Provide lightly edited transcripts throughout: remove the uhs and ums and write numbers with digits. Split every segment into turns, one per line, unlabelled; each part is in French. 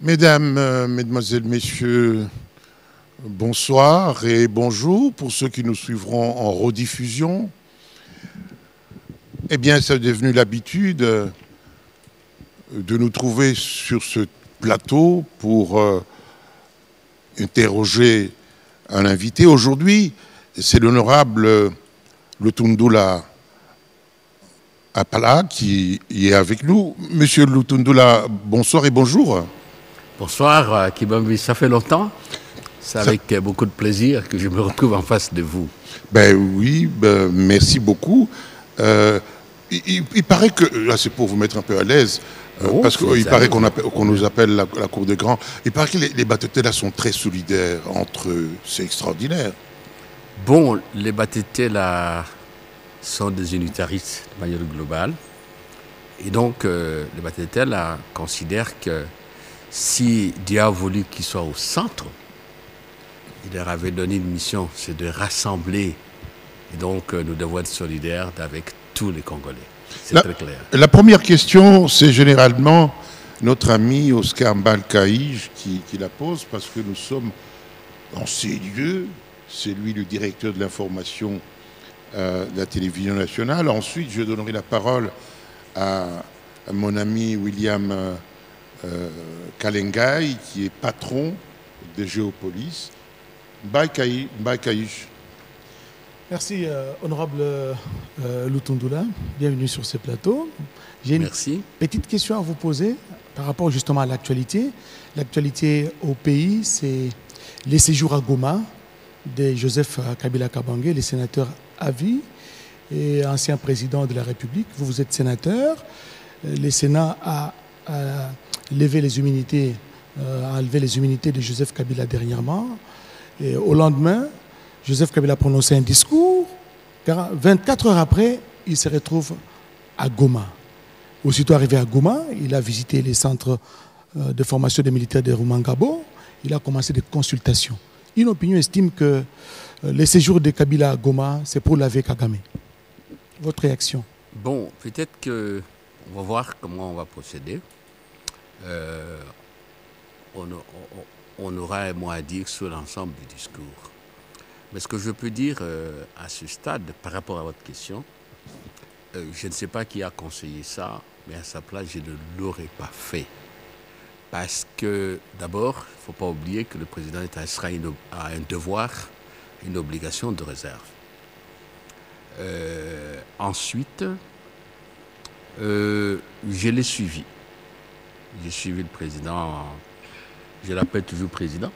Mesdames, Mesdemoiselles, Messieurs, bonsoir et bonjour pour ceux qui nous suivront en rediffusion. Eh bien, c'est devenu l'habitude de nous trouver sur ce plateau pour interroger un invité. Aujourd'hui, c'est l'honorable Lutundula Apala qui est avec nous. Monsieur Lutundula, bonsoir et bonjour.
Bonsoir, Kibambi, ça fait longtemps. C'est avec beaucoup de plaisir que je me retrouve en face de vous.
Ben oui, merci beaucoup. Il paraît que, là c'est pour vous mettre un peu à l'aise, parce qu'il paraît qu'on nous appelle la cour des grands, il paraît que les Batetés là sont très solidaires entre eux, c'est extraordinaire.
Bon, les Batetés là sont des unitaristes de manière globale. Et donc, les Batetés là considèrent que si Dieu a voulu qu'ils soient au centre, il leur avait donné une mission, c'est de rassembler. Et donc, nous devons être solidaires avec tous les Congolais. C'est très clair.
La première question, c'est généralement notre ami Oscar Mbalkaïj qui la pose, parce que nous sommes dans ces lieux. C'est lui le directeur de l'information de la télévision nationale. Ensuite, je donnerai la parole à mon ami William Kalengai, qui est patron de Géopolis. Mbalkaïj.
Merci, honorable Lutundula. Bienvenue sur ce plateau. J'ai une petite question à vous poser par rapport justement à l'actualité. L'actualité au pays, c'est les séjours à Goma de Joseph Kabila Kabange, le sénateur à vie et ancien président de la République. Vous êtes sénateur. Le Sénat a levé les immunités, a enlevé les immunités de Joseph Kabila dernièrement. Et au lendemain, Joseph Kabila a prononcé un discours. 24 heures après, il se retrouve à Goma. Aussitôt arrivé à Goma, il a visité les centres de formation des militaires de Rumangabo. Il a commencé des consultations. Une opinion estime que les séjours de Kabila à Goma, c'est pour laver Kagame. Votre réaction?
Bon, peut-être qu'on va voir comment on va procéder. On aura un mot à dire sur l'ensemble du discours. Mais ce que je peux dire à ce stade, par rapport à votre question, je ne sais pas qui a conseillé ça, mais à sa place, je ne l'aurais pas fait. Parce que, d'abord, il ne faut pas oublier que le président d'Israël a un devoir, une obligation de réserve. Ensuite, je l'ai suivi. J'ai suivi le président, je l'appelle toujours président.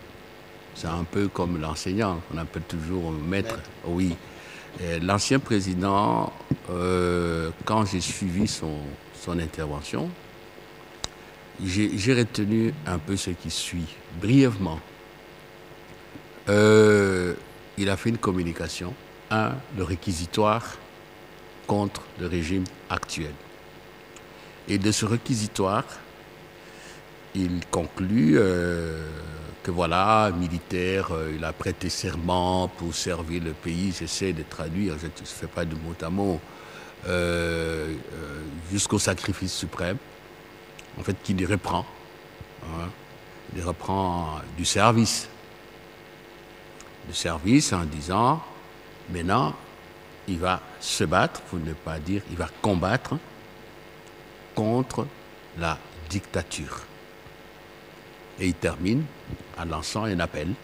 C'est un peu comme l'enseignant, on appelle toujours maître. Oui. L'ancien président, quand j'ai suivi son intervention, j'ai retenu un peu ce qui suit, brièvement. Il a fait une communication, le réquisitoire contre le régime actuel. Et de ce réquisitoire, il conclut que voilà, militaire, il a prêté serment pour servir le pays. J'essaie de traduire, je ne fais pas de mot à mot, jusqu'au sacrifice suprême, en fait, qu'il y reprend. Hein, il reprend du service. Du service en disant, maintenant, il va se battre, pour ne pas dire, il va combattre contre la dictature. Et il termine en lançant un appel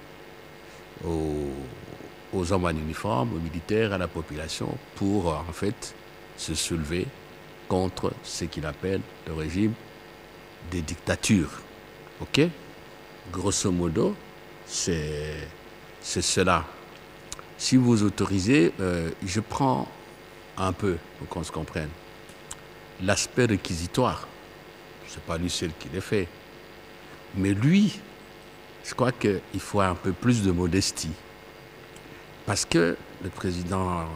aux hommes en uniforme, aux militaires, à la population, pour en fait se soulever contre ce qu'il appelle le régime des dictatures. Ok? Grosso modo, c'est cela. Si vous autorisez, je prends un peu, pour qu'on se comprenne, l'aspect réquisitoire. Ce n'est pas lui seul qui l'a fait. Mais lui, je crois qu'il faut un peu plus de modestie. Parce que le président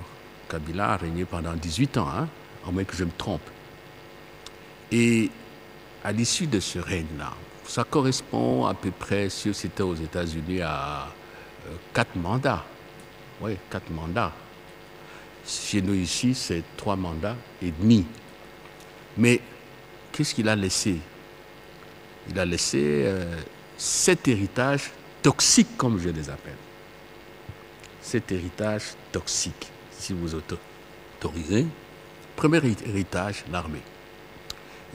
Kabila a régné pendant 18 ans, hein, à moins que je me trompe. Et à l'issue de ce règne-là, ça correspond à peu près, si c'était aux États-Unis, à 4 mandats. Oui, 4 mandats. Chez nous ici, c'est 3 mandats et demi. Mais qu'est-ce qu'il a laissé? il a laissé 7 héritages toxiques, comme je les appelle. 7 héritages toxiques, si vous autorisez. Premier héritage, l'armée.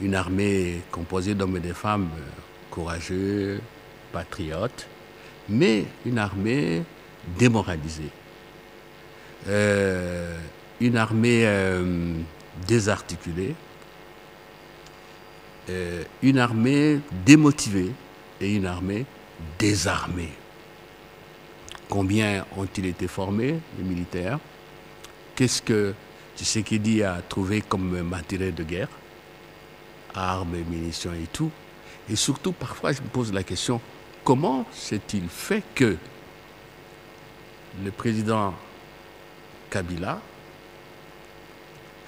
Une armée composée d'hommes et de femmes courageux, patriotes, mais une armée démoralisée. Une armée désarticulée, une armée démotivée et une armée désarmée. Combien ont-ils été formés, les militaires? Qu'est-ce que Tshisekedi a trouvé comme matériel de guerre? Armes, munitions et tout. Et surtout, parfois, je me pose la question, comment s'est-il fait que le président Kabila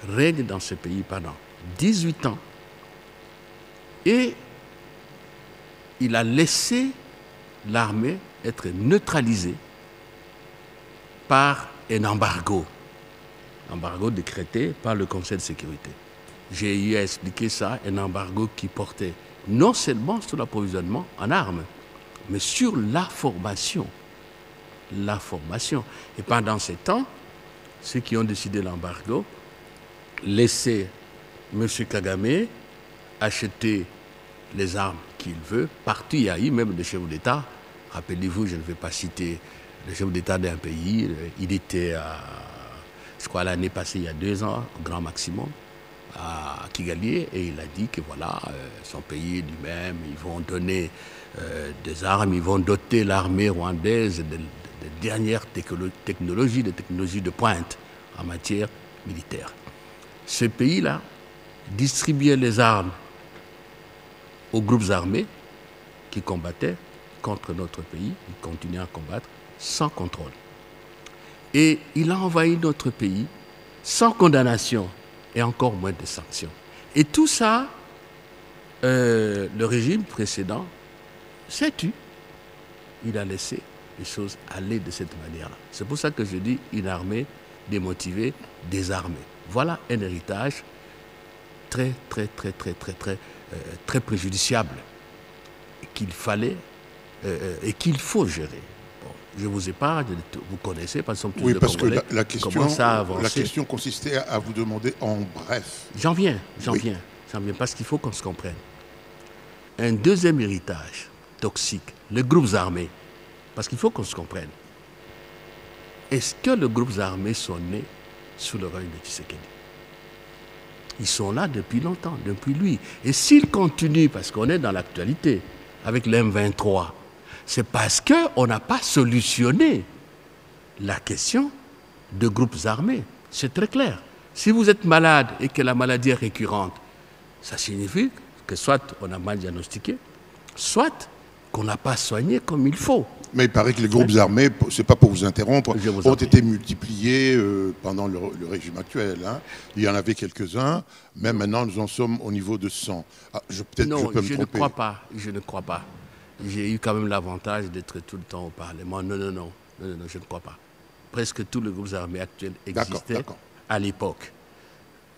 règne dans ce pays pendant 18 ans et il a laissé l'armée être neutralisée par un embargo décrété par le Conseil de sécurité. J'ai eu à expliquer ça, un embargo qui portait non seulement sur l'approvisionnement en armes, mais sur la formation. La formation. Et pendant ces temps, ceux qui ont décidé l'embargo laissaient M. Kagame acheter les armes qu'il veut. Partout, il y a eu même des chefs d'État. Rappelez-vous, je ne vais pas citer le chef d'État d'un pays. Il était, je crois, l'année passée, il y a 2 ans, au grand maximum, à Kigali, et il a dit que voilà, son pays lui-même, ils vont donner des armes, ils vont doter l'armée rwandaise de dernières technologies, des technologies de pointe en matière militaire. Ce pays-là distribuait les armes aux groupes armés qui combattaient contre notre pays, ils continuaient à combattre sans contrôle. Et il a envahi notre pays sans condamnation et encore moins de sanctions. Et tout ça, le régime précédent s'est tu. Il a laissé les choses aller de cette manière-là. C'est pour ça que je dis une armée démotivée, désarmée. Voilà un héritage très préjudiciable qu'il fallait et qu'il faut gérer. Bon, je vous épargne, vous connaissez, parce que
oui, parce que la question consistait à vous demander en bref.
J'en viens, parce qu'il faut qu'on se comprenne. Un deuxième héritage toxique, les groupes armés, parce qu'il faut qu'on se comprenne. Est-ce que les groupes armés sont nés sous le règne de Tshisekedi? Ils sont là depuis longtemps, depuis lui. Et s'ils continuent, parce qu'on est dans l'actualité, avec l'M23, c'est parce qu'on n'a pas solutionné la question de groupes armés. C'est très clair. Si vous êtes malade et que la maladie est récurrente, ça signifie que soit on a mal diagnostiqué, soit qu'on n'a pas soigné comme il faut.
Mais il paraît que les groupes armés, c'est pas pour vous interrompre, ont été multipliés pendant le régime actuel. Hein. Il y en avait quelques-uns, mais maintenant nous en sommes au niveau de 100. Ah, je peux me tromper.
Je ne crois pas. J'ai eu quand même l'avantage d'être tout le temps au Parlement. Non, je ne crois pas. Presque tous les groupes armés actuels existaient à l'époque.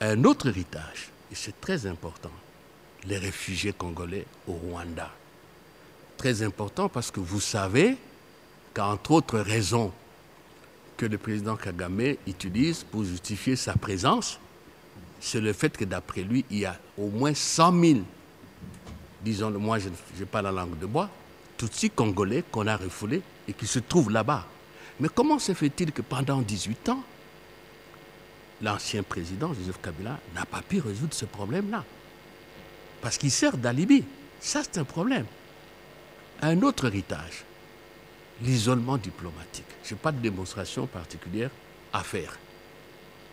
Un autre héritage, et c'est très important, les réfugiés congolais au Rwanda. Très important parce que vous savez qu'entre autres raisons que le président Kagame utilise pour justifier sa présence, c'est le fait que d'après lui, il y a au moins 100 000, disons-le, moi je n'ai pas la langue de bois, Tutsis congolais qu'on a refoulés et qui se trouvent là-bas. Mais comment se fait-il que pendant 18 ans, l'ancien président Joseph Kabila n'a pas pu résoudre ce problème-là? Parce qu'il sert d'alibi. Ça, c'est un problème. Un autre héritage, l'isolement diplomatique. Je n'ai pas de démonstration particulière à faire.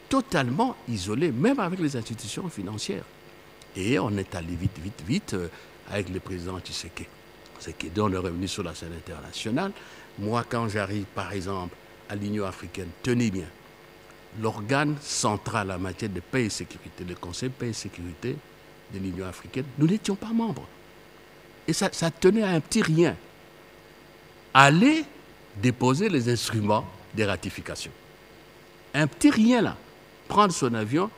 Totalement isolé, même avec les institutions financières. Et on est allé vite, avec le président Tshisekedi. On est revenu sur la scène internationale. Moi, quand j'arrive, par exemple, à l'Union africaine, tenez bien, l'organe central en matière de paix et sécurité, le Conseil paix et sécurité de l'Union africaine, nous n'étions pas membres. Et ça tenait à un petit rien. Aller déposer les instruments de ratification. Un petit rien là. Prendre son avion,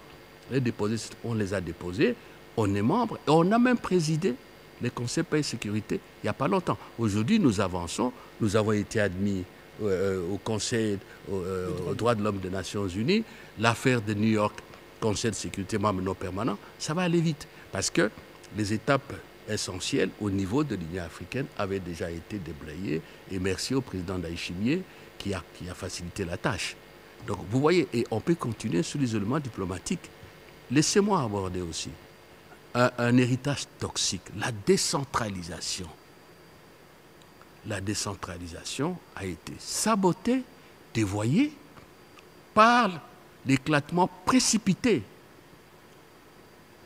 les déposer, on les a déposés, on est membre, et on a même présidé les Conseil paix et sécurité il n'y a pas longtemps. Aujourd'hui, nous avançons. Nous avons été admis au Conseil aux droits de l'homme des Nations Unies. L'affaire de New York, Conseil de sécurité membre non permanent, ça va aller vite parce que les étapes essentielles au niveau de l'Union africaine avaient déjà été déblayées. Et merci au président Ndayishimiye qui a facilité la tâche. Donc vous voyez, et on peut continuer sur l'isolement diplomatique. Laissez-moi aborder aussi un héritage toxique, la décentralisation. La décentralisation a été sabotée, dévoyée par l'éclatement précipité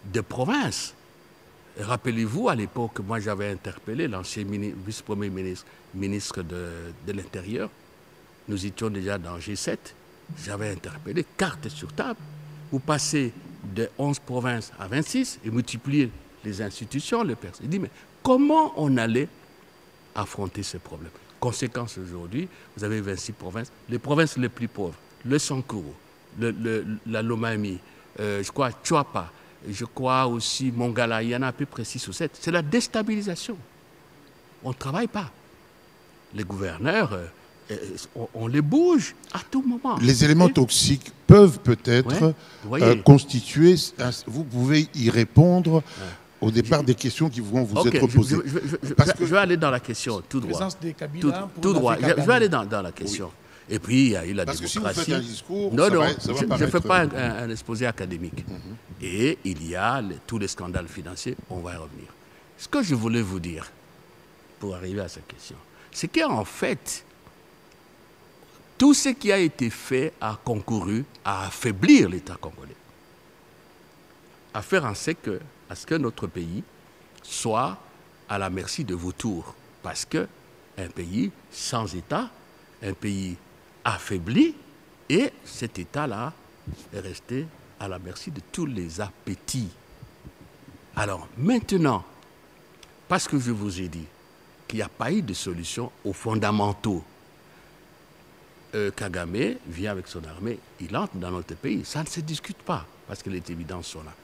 des provinces. Rappelez-vous, à l'époque, moi j'avais interpellé l'ancien vice-premier ministre de l'Intérieur. Nous étions déjà dans G7. J'avais interpellé, carte sur table. Vous passez de 11 provinces à 26 et multipliez les institutions, les personnes. Il dit, mais comment on allait affronter ces problèmes? Conséquence aujourd'hui, vous avez 26 provinces. Les provinces les plus pauvres, le Sankuru, la Lomami, je crois Chuapa, je crois aussi Mongala, il y en a à peu près 6 ou 7. C'est la déstabilisation. On ne travaille pas. Les gouverneurs, on les bouge à tout moment.
Les éléments toxiques peuvent peut-être constituer... Vous pouvez y répondre au départ des questions qui vont vous être posées.
Je vais aller dans la question, tout droit. Tout droit. Je vais aller dans la question. Oui. Et puis, il y a eu la démocratie.
Parce que si vous faites un discours,
non, je ne fais pas un exposé académique. Et il y a tous les scandales financiers, on va y revenir. Ce que je voulais vous dire, pour arriver à cette question, c'est qu'en fait, tout ce qui a été fait a concouru à affaiblir l'État congolais. À faire en sorte à ce que notre pays soit à la merci de vautours. Parce qu'un pays sans État, un pays affaibli, et cet État-là est resté à la merci de tous les appétits. Alors maintenant, parce que je vous ai dit qu'il n'y a pas eu de solution aux fondamentaux, Kagame vient avec son armée, il entre dans notre pays. Ça ne se discute pas, parce que les évidences sont là.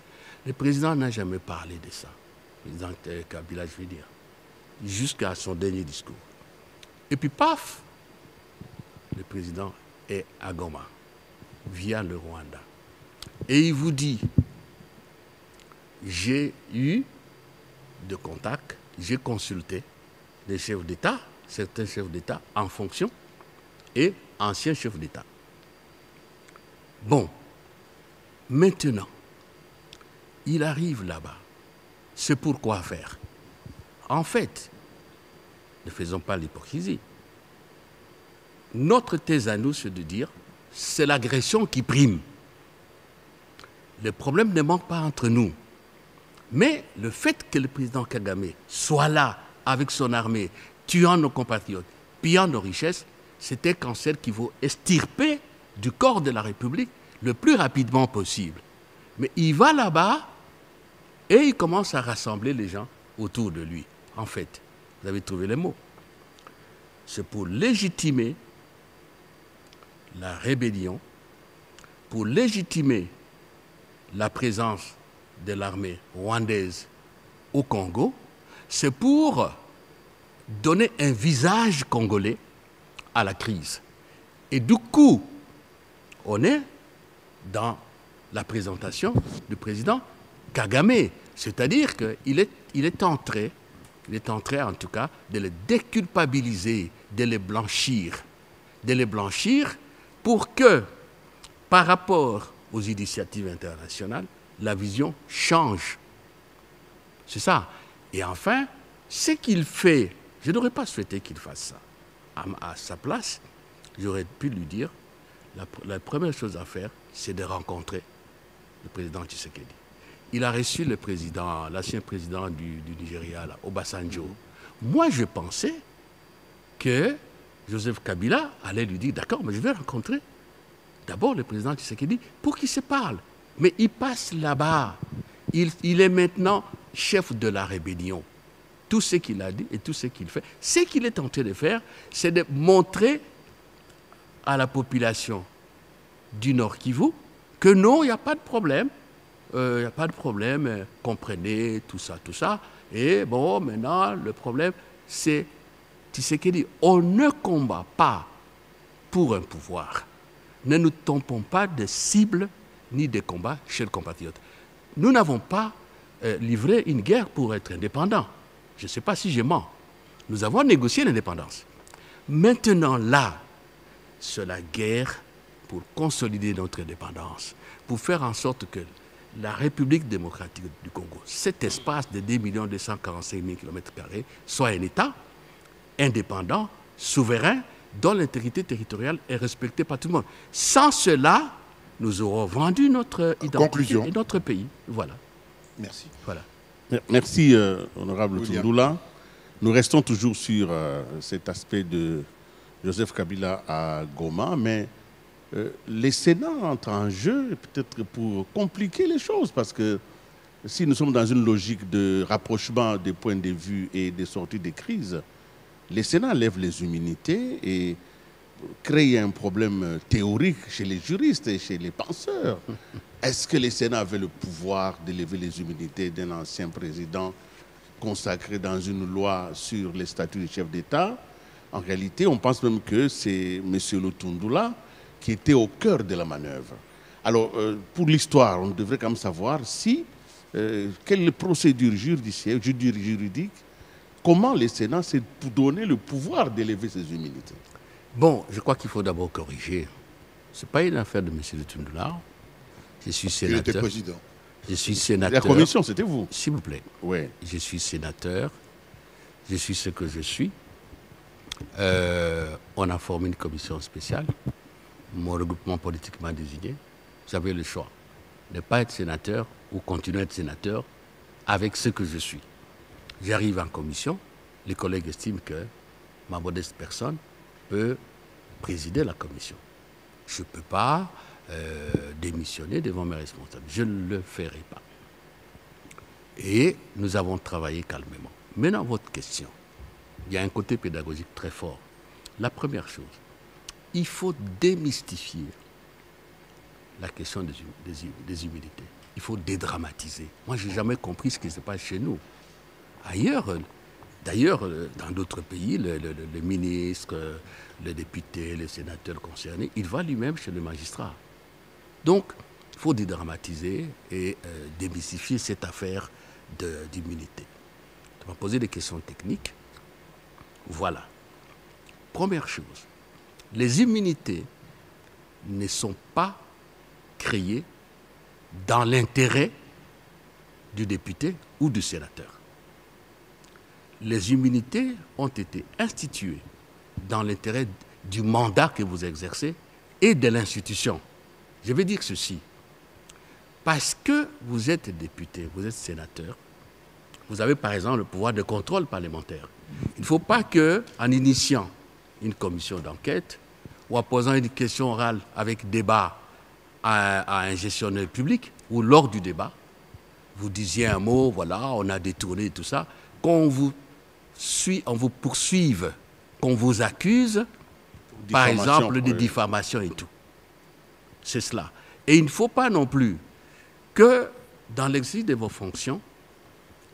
Le président n'a jamais parlé de ça. Le président Kabila, je veux dire, jusqu'à son dernier discours. Et puis, paf, le président est à Goma, via le Rwanda. Et il vous dit, j'ai eu de contacts, j'ai consulté des chefs d'État, certains chefs d'État en fonction, et anciens chefs d'État. Bon, maintenant, il arrive là-bas. C'est pour quoi faire? En fait, ne faisons pas l'hypocrisie. Notre thèse à nous, c'est de dire, c'est l'agression qui prime. Le problème ne manque pas entre nous. Mais le fait que le président Kagame soit là, avec son armée, tuant nos compatriotes, pillant nos richesses, c'est un cancer qu'il faut extirper du corps de la République le plus rapidement possible. Mais il va là-bas et il commence à rassembler les gens autour de lui. En fait, vous avez trouvé les mots. C'est pour légitimer la rébellion, pour légitimer la présence de l'armée rwandaise au Congo, c'est pour donner un visage congolais à la crise. Et du coup, on est dans la présentation du président Kagame. C'est-à-dire qu'il est entré en tout cas de les déculpabiliser, de les blanchir pour que, par rapport aux initiatives internationales, la vision change. C'est ça. Et enfin, ce qu'il fait, je n'aurais pas souhaité qu'il fasse ça. À sa place, j'aurais pu lui dire, la première chose à faire, c'est de rencontrer le président Tshisekedi. Il a reçu l'ancien président du Nigeria, là, Obasanjo. Moi, je pensais que Joseph Kabila allait lui dire, d'accord, mais je vais rencontrer d'abord le président Tshisekedi pour qu'il se parle. Mais il passe là-bas. Il est maintenant chef de la rébellion. Tout ce qu'il a dit et tout ce qu'il fait, ce qu'il est en train de faire, c'est de montrer à la population du Nord Kivu que non, il n'y a pas de problème. il n'y a pas de problème, comprenez, tout ça, tout ça. Et bon, maintenant, le problème, c'est, Tshisekedi, on ne combat pas pour un pouvoir. Ne nous tombons pas de cible ni de combats, chers compatriotes. Nous n'avons pas livré une guerre pour être indépendants. Je ne sais pas si je mens. Nous avons négocié l'indépendance. Maintenant, là, c'est la guerre pour consolider notre indépendance, pour faire en sorte que la République démocratique du Congo, cet espace de 2 245 000 km², soit un État indépendant, souverain, dont l'intégrité territoriale est respectée par tout le monde. Sans cela, nous aurons vendu notre identité et notre pays. Voilà.
Merci.
Voilà.
Merci, honorable Tundoula. Nous restons toujours sur cet aspect de Joseph Kabila à Goma, mais les Sénats entrent en jeu peut-être pour compliquer les choses, parce que si nous sommes dans une logique de rapprochement des points de vue et des sorties des crises, les Sénats lèvent les immunités et créent un problème théorique chez les juristes et chez les penseurs. Est-ce que les Sénats avaient le pouvoir de lever les immunités d'un ancien président consacré dans une loi sur les statuts du chef d'État? En réalité, on pense même que c'est M. Lutundoula qui était au cœur de la manœuvre. Alors, pour l'histoire, on devrait quand même savoir si, quelle procédure judiciaire, juridique, comment les Sénats s'est donné le pouvoir d'élever ces immunités.
Bon, je crois qu'il faut d'abord corriger. Ce n'est pas une affaire de M. Lutundoula. Je suis sénateur.
Il était président.
Je suis sénateur.
La commission, c'était vous.
S'il vous plaît.
Oui.
Je suis sénateur. Je suis ce que je suis. On a formé une commission spéciale. Mon regroupement politiquement désigné. J'avais le choix de ne pas être sénateur ou continuer à être sénateur avec ce que je suis. J'arrive en commission. Les collègues estiment que ma modeste personne peut présider la commission. Je ne peux pas démissionner devant mes responsables. Je ne le ferai pas. Et nous avons travaillé calmement. Maintenant, votre question. Il y a un côté pédagogique très fort. La première chose, il faut démystifier la question des immunités. Il faut dédramatiser. Moi, je n'ai jamais compris ce qui se passe chez nous. Ailleurs, d'ailleurs, dans d'autres pays, le ministre, le député, le sénateur concerné, il va lui-même chez le magistrat. Donc, il faut dédramatiser et démystifier cette affaire d'immunité. Tu m'as posé des questions techniques. Voilà. Première chose, les immunités ne sont pas créées dans l'intérêt du député ou du sénateur. Les immunités ont été instituées dans l'intérêt du mandat que vous exercez et de l'institution. Je vais dire ceci. Parce que vous êtes député, vous êtes sénateur, vous avez par exemple le pouvoir de contrôle parlementaire. Il ne faut pas qu'en initiant une commission d'enquête ou en posant une question orale avec débat à un gestionnaire public ou lors du débat, vous disiez un mot, voilà, on a détourné tout ça, qu'on vous poursuive, qu'on vous accuse, par exemple, de diffamation et tout. C'est cela. Et il ne faut pas non plus que, dans l'exercice de vos fonctions,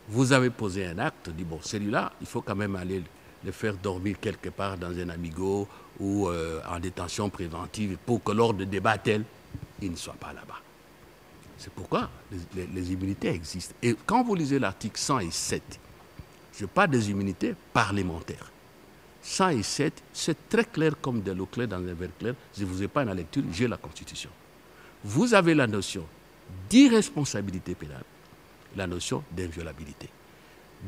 vous avez posé un acte, dit bon, celui-là, il faut quand même aller le faire dormir quelque part dans un amigo ou en détention préventive pour que lors de débat tel, il ne soit pas là-bas. C'est pourquoi les immunités existent. Et quand vous lisez l'article 107, je parle des immunités parlementaires. 107, c'est très clair comme de l'eau claire dans un verre clair. Je ne vous ai pas dans la lecture, j'ai la Constitution. Vous avez la notion d'irresponsabilité pénale, la notion d'inviolabilité.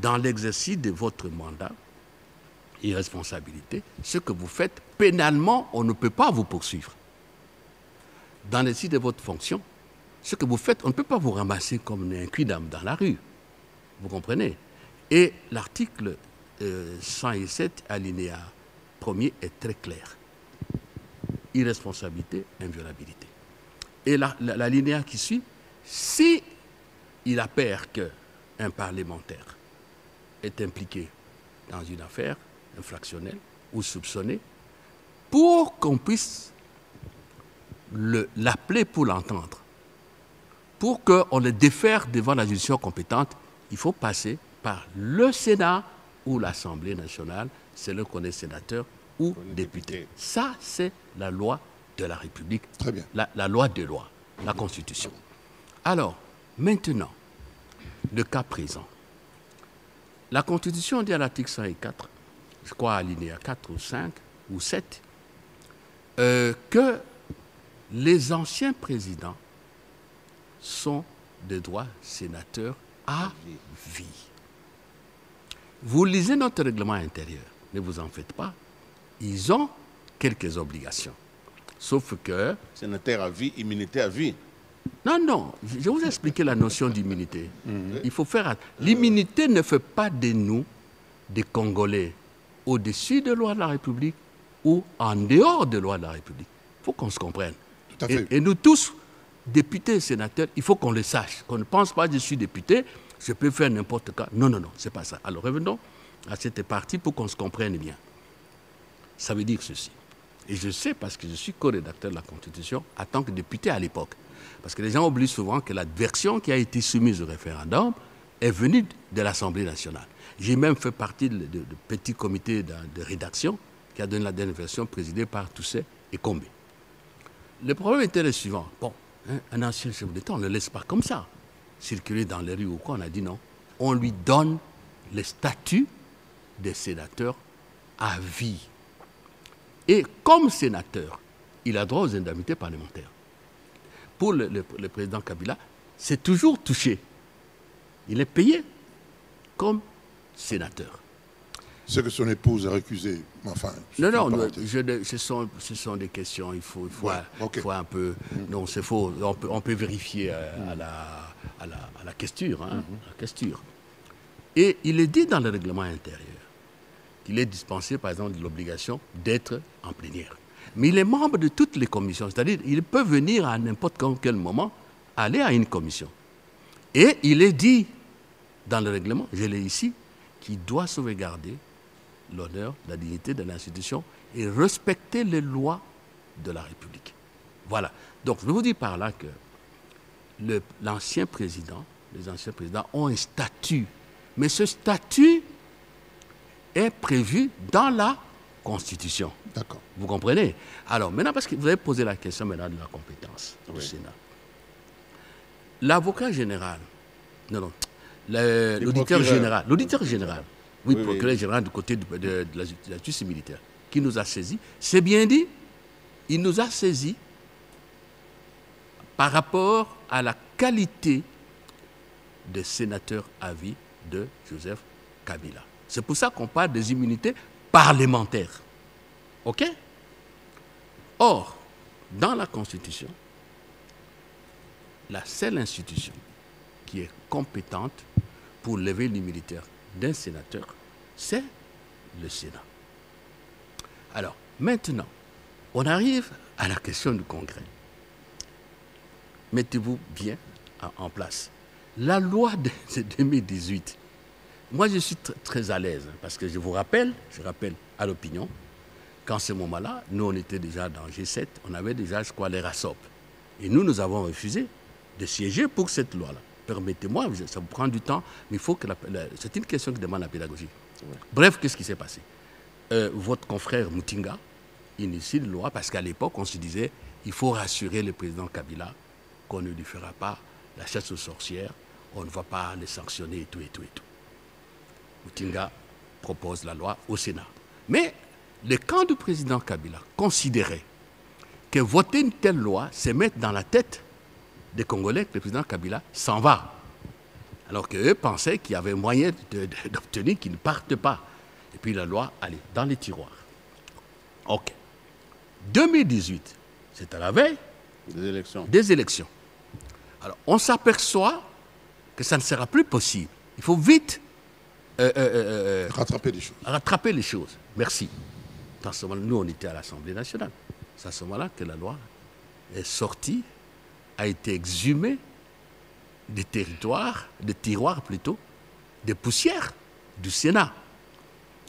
Dans l'exercice de votre mandat, irresponsabilité, ce que vous faites pénalement, on ne peut pas vous poursuivre. Dans l'exercice de votre fonction, ce que vous faites, on ne peut pas vous ramasser comme un cuit-d'âme dans la rue. Vous comprenez? Et l'article 107, alinéa 1er, est très clair. Irresponsabilité, inviolabilité. Et l'alinéa qui suit, si il appert qu'un parlementaire est impliqué dans une affaire infractionnelle ou soupçonnée, pour qu'on puisse l'appeler pour l'entendre, pour qu'on les défère devant la juridiction compétente, il faut passer par le Sénat ou l'Assemblée nationale, selon qu'on est sénateur ou député. Ça, c'est la loi de la République.
Très bien.
La loi des lois, la Constitution. Alors, maintenant, le cas présent. La Constitution dit à l'article 104, je crois à l'alinéa 4 ou 5 ou 7, que les anciens présidents sont de droit sénateur à vie. Vous lisez notre règlement intérieur, ne vous en faites pas, ils ont quelques obligations. Sauf que...
Sénateur à vie, immunité à vie.
Non, non, je vais vous expliquer la notion d'immunité. Il faut faire... L'immunité ne fait pas de nous des Congolais au-dessus des lois de la République ou en dehors des lois de la République. Il faut qu'on se comprenne.
Tout à fait.
Et nous tous, députés et sénateurs, il faut qu'on le sache. Qu'on ne pense pas, je suis député, je peux faire n'importe quoi. Non, non, non, c'est pas ça. Alors revenons à cette partie pour qu'on se comprenne bien. Ça veut dire ceci. Et je sais parce que je suis co-rédacteur de la Constitution en tant que député à l'époque. Parce que les gens oublient souvent que la version qui a été soumise au référendum est venue de l'Assemblée nationale. J'ai même fait partie de petit comité de rédaction qui a donné la dernière version présidée par Toussaint et Combé. Le problème était le suivant. Bon, un ancien chef d'État, on ne le laisse pas comme ça circuler dans les rues ou quoi. On a dit non. On lui donne le statut de sénateur à vie. Et comme sénateur, il a droit aux indemnités parlementaires. Pour le président Kabila, c'est toujours touché. Il est payé comme sénateur.
Ce que son épouse a récusé. Enfin,
non, ce sont des questions. Il faut un peu. Non, c'est faux. On peut vérifier à la questure. Hein, la questure. Et il est dit dans le règlement intérieur qu'il est dispensé, par exemple, de l'obligation d'être en plénière. Mais il est membre de toutes les commissions. C'est-à-dire qu'il peut venir à n'importe quel moment aller à une commission. Et il est dit dans le règlement, je l'ai ici, qu'il doit sauvegarder l'honneur, la dignité de l'institution et respecter les lois de la République. Voilà. Donc, je vous dis par là que les anciens présidents ont un statut. Mais ce statut est prévu dans la Constitution.
D'accord.
Vous comprenez? Alors, maintenant, parce que vous avez posé la question maintenant de la compétence du Sénat. L'avocat général, l'auditeur général, oui, procureur général du côté de la justice militaire, qui nous a saisis, c'est bien dit, il nous a saisis par rapport à la qualité de sénateur à vie de Joseph Kabila. C'est pour ça qu'on parle des immunités parlementaires. OK? Or, dans la Constitution, la seule institution qui est compétente pour lever l'immunité d'un sénateur, c'est le Sénat. Alors, maintenant, on arrive à la question du Congrès. Mettez-vous bien en place. La loi de 2018, moi je suis très à l'aise, parce que je rappelle à l'opinion, qu'en ce moment-là, nous on était déjà dans G7, on avait déjà, je crois, les RASOP. Et nous avons refusé de siéger pour cette loi-là. Permettez-moi, ça vous prend du temps, mais il faut que c'est une question qui demande la pédagogie. Ouais. Bref, qu'est-ce qui s'est passé? Votre confrère Mutinga initie une loi parce qu'à l'époque, on se disait il faut rassurer le président Kabila qu'on ne lui fera pas la chasse aux sorcières, on ne va pas les sanctionner et tout, et tout, et tout. Mutinga propose la loi au Sénat. Mais le camp du président Kabila considérait que voter une telle loi, c'est mettre dans la tête des Congolais que le président Kabila s'en va. Alors qu'eux pensaient qu'il y avait moyen d'obtenir qu'ils ne partent pas. Et puis la loi, allez, dans les tiroirs. OK. 2018, c'est à la veille des élections. Alors, on s'aperçoit que ça ne sera plus possible. Il faut vite rattraper les choses. Merci. Dans ce moment-là, nous, on était à l'Assemblée nationale. C'est à ce moment-là que la loi est sortie, a été exhumée des tiroirs plutôt, des poussières du Sénat.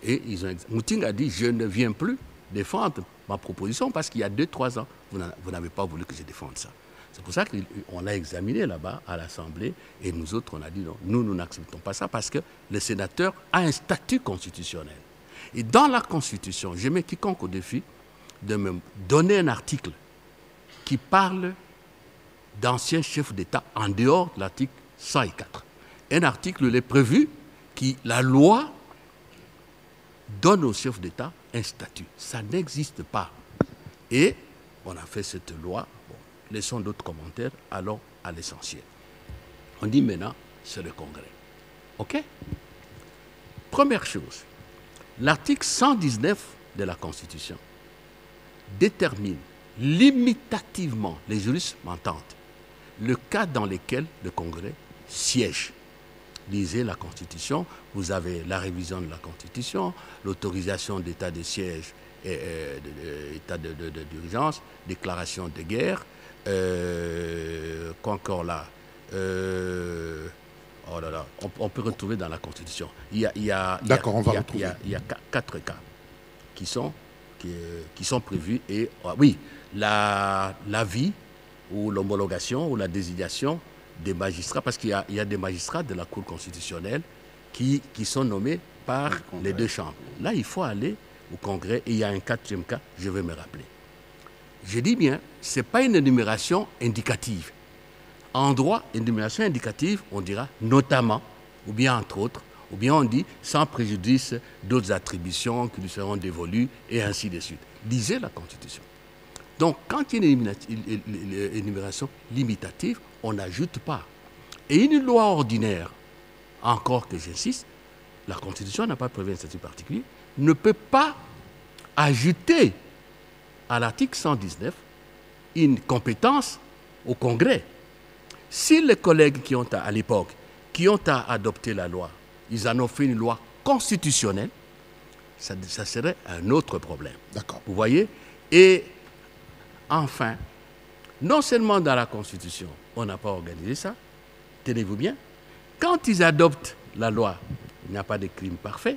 Et Mouting a dit, je ne viens plus défendre ma proposition parce qu'il y a 2-3 ans, vous n'avez pas voulu que je défende ça. C'est pour ça qu'on l'a examiné là-bas à l'Assemblée et nous autres, on a dit non, nous n'acceptons pas ça parce que le sénateur a un statut constitutionnel. Et dans la Constitution, je mets quiconque au défi de me donner un article qui parle d'anciens chefs d'État en dehors de l'article 104. Un article, il est prévu que la loi donne aux chefs d'État un statut. Ça n'existe pas. Et on a fait cette loi. Bon, laissons d'autres commentaires, allons à l'essentiel. On dit maintenant, c'est le Congrès. OK? Première chose, l'article 119 de la Constitution détermine limitativement, les juristes m'entendent, le cas dans lequel le Congrès siège. Lisez la Constitution, vous avez la révision de la Constitution, l'autorisation d'état de siège et état d'urgence, déclaration de guerre, quoi encore là, oh là là, on peut retrouver dans la Constitution. Il y a 4 cas qui sont prévus. Et oui, l'avis ou l'homologation ou la désignation des magistrats, parce qu'il y a des magistrats de la Cour constitutionnelle qui sont nommés par les deux chambres. Là, il faut aller au Congrès et il y a un 4e cas, je vais me rappeler. Je dis bien, ce n'est pas une énumération indicative. En droit, énumération indicative, on dira notamment, ou bien entre autres, ou bien on dit sans préjudice d'autres attributions qui lui seront dévolues, et ainsi de suite. Lisez la Constitution. Donc, quand il y a une énumération limitative, on n'ajoute pas. Et une loi ordinaire, encore que j'insiste, la Constitution n'a pas prévu un statut particulier, ne peut pas ajouter à l'article 119 une compétence au Congrès. Si les collègues qui ont à l'époque, qui ont à adopter la loi, ils en ont fait une loi constitutionnelle, ça serait un autre problème.
D'accord.
Vous voyez? Et enfin, non seulement dans la Constitution, on n'a pas organisé ça, tenez-vous bien, quand ils adoptent la loi, il n'y a pas de crime parfait,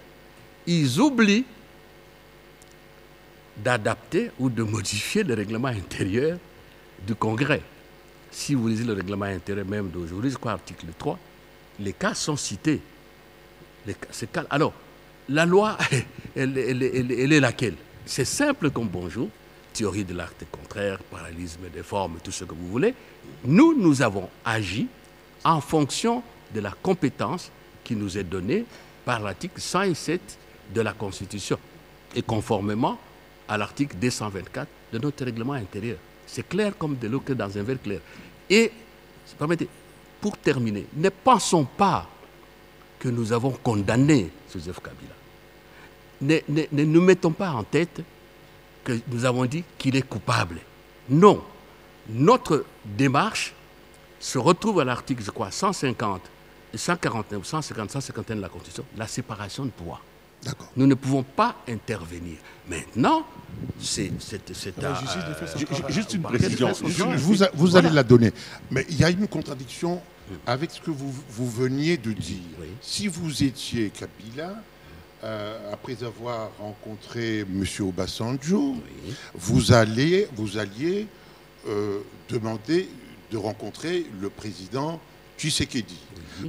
ils oublient d'adapter ou de modifier le règlement intérieur du Congrès. Si vous lisez le règlement intérieur même d'aujourd'hui, je crois article 3, les cas sont cités. Alors, la loi, elle est laquelle? C'est simple comme bonjour, théorie de l'acte contraire, parallélisme des formes, tout ce que vous voulez. Nous avons agi en fonction de la compétence qui nous est donnée par l'article 107 de la Constitution et conformément à l'article 224 de notre règlement intérieur. C'est clair comme de l'eau que dans un verre clair. Et, permettez, pour terminer, ne pensons pas que nous avons condamné Joseph Kabila. Ne nous mettons pas en tête que nous avons dit qu'il est coupable. Non. Notre démarche se retrouve à l'article, je crois, 150, 149, 150, 151 de la Constitution, la séparation de pouvoir.
D'accord.
Nous ne pouvons pas intervenir. Maintenant, c'est
juste une précision.
Vous allez la donner. Mais il y a une contradiction avec ce que vous veniez de dire.
Oui.
Si vous étiez Kabila, après avoir rencontré M. Obasanjo,
Oui.
vous alliez demander de rencontrer le président Tshisekedi.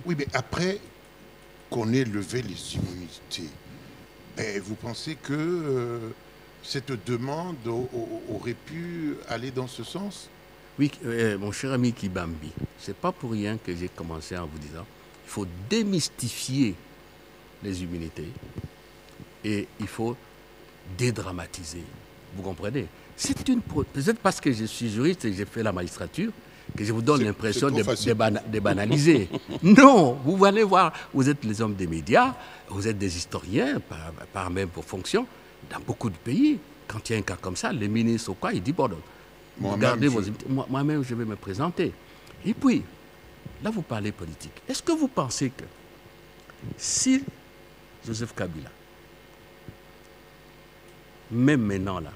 Oui, mais après qu'on ait levé les immunités, vous pensez que cette demande aurait pu aller dans ce sens?
Oui, mon cher ami Kibambi, ce n'est pas pour rien que j'ai commencé en vous disant qu'il faut démystifier les immunités et il faut dédramatiser. Vous comprenez? Peut-être parce que je suis juriste et j'ai fait la magistrature que je vous donne l'impression de banaliser. Non, vous allez voir, vous êtes les hommes des médias, vous êtes des historiens, par même vos fonctions. Dans beaucoup de pays, quand il y a un cas comme ça, les ministres ou quoi, ils disent, bon, regardez vos invités. Moi-même, je vais me présenter. Et puis, là, vous parlez politique. Est-ce que vous pensez que si Joseph Kabila, même maintenant, là,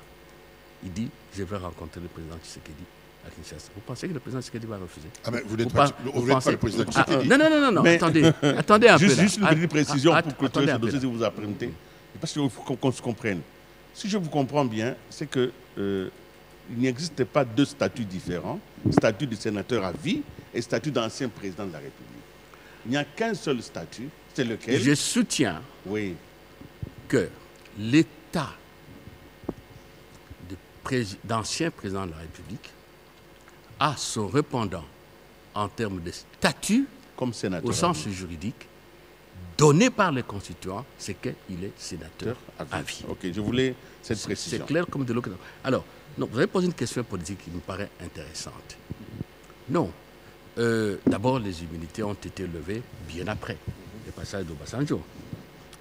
il dit, je vais rencontrer le président Tshisekedi à Kinshasa. Vous pensez que le président Tshisekedi va refuser?
Ah mais vous n'êtes pas le président Tshisekedi.
Non, mais attendez un peu.
Juste une petite précision pour clôturer ce dossier, si vous apprenez. Parce qu'il faut qu'on se comprenne. Si je vous comprends bien, c'est que il n'existe pas deux statuts différents, statut de sénateur à vie et statut d'ancien président de la République. Il n'y a qu'un seul statut, c'est lequel?
Je soutiens que l'état d'ancien président de la République a son répondant en termes de statut
comme sénateur
au sens juridique donné par les constituants, c'est qu'il est sénateur à vie.
Ok, je voulais cette précision.
C'est clair comme de l'eau. Alors, non, vous avez posé une question politique qui me paraît intéressante. Non. D'abord, les immunités ont été levées bien après le passage d'Obasanjo.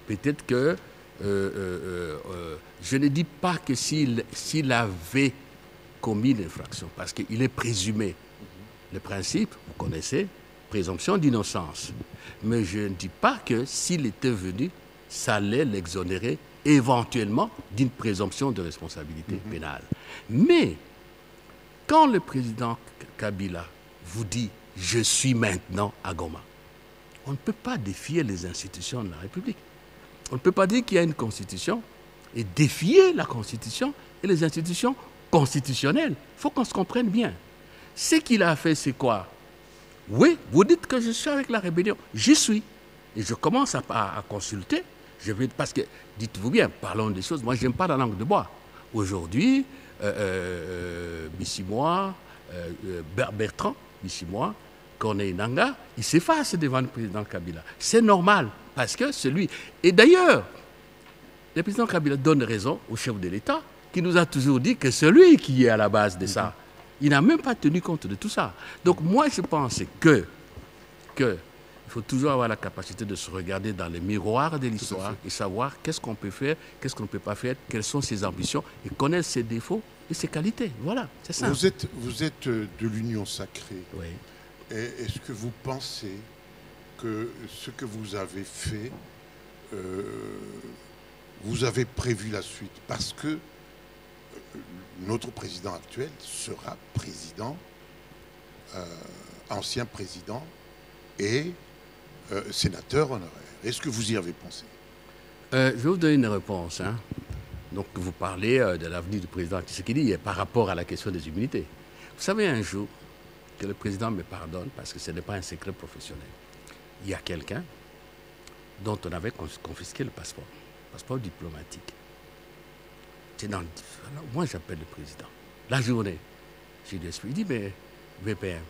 Peut-être que je ne dis pas que s'il avait commis l'infraction, parce qu'il est présumé. Le principe, vous connaissez, présomption d'innocence. Mais je ne dis pas que s'il était venu, ça allait l'exonérer éventuellement d'une présomption de responsabilité pénale. Mais quand le président Kabila vous dit « je suis maintenant à Goma », on ne peut pas défier les institutions de la République. On ne peut pas dire qu'il y a une constitution et défier la constitution et les institutions constitutionnelles. Il faut qu'on se comprenne bien. Ce qu'il a fait, c'est quoi? Oui, vous dites que je suis avec la rébellion. J'y suis. Et je commence à consulter. Parce que, dites-vous bien, parlons des choses. Moi, je n'aime pas la langue de bois. Aujourd'hui, Bissimois, Bertrand Bissimois, Corneille Nangaa, il s'efface devant le président Kabila. C'est normal, parce que celui... Et d'ailleurs, le président Kabila donne raison au chef de l'État, qui nous a toujours dit que celui qui est à la base de ça, il n'a même pas tenu compte de tout ça. Donc moi, je pense que il faut toujours avoir la capacité de se regarder dans les miroirs de l'histoire et savoir qu'est-ce qu'on peut faire, qu'est-ce qu'on ne peut pas faire, quelles sont ses ambitions, et connaître ses défauts et ses qualités. Voilà, c'est ça.
Vous êtes de l'Union sacrée.
Oui.
Est-ce que vous pensez que ce que vous avez fait, vous avez prévu la suite? Parce que notre président actuel sera président, ancien président et sénateur honoraire. Est-ce que vous y avez pensé?
Je vais vous donner une réponse. Donc, vous parlez de l'avenir du président Tshisekedi par rapport à la question des immunités. Vous savez, un jour, que le président me pardonne parce que ce n'est pas un secret professionnel. Il y a quelqu'un dont on avait confisqué le passeport diplomatique. Moi, j'appelle le président. La journée, j'ai dit, il dit, mais VPM,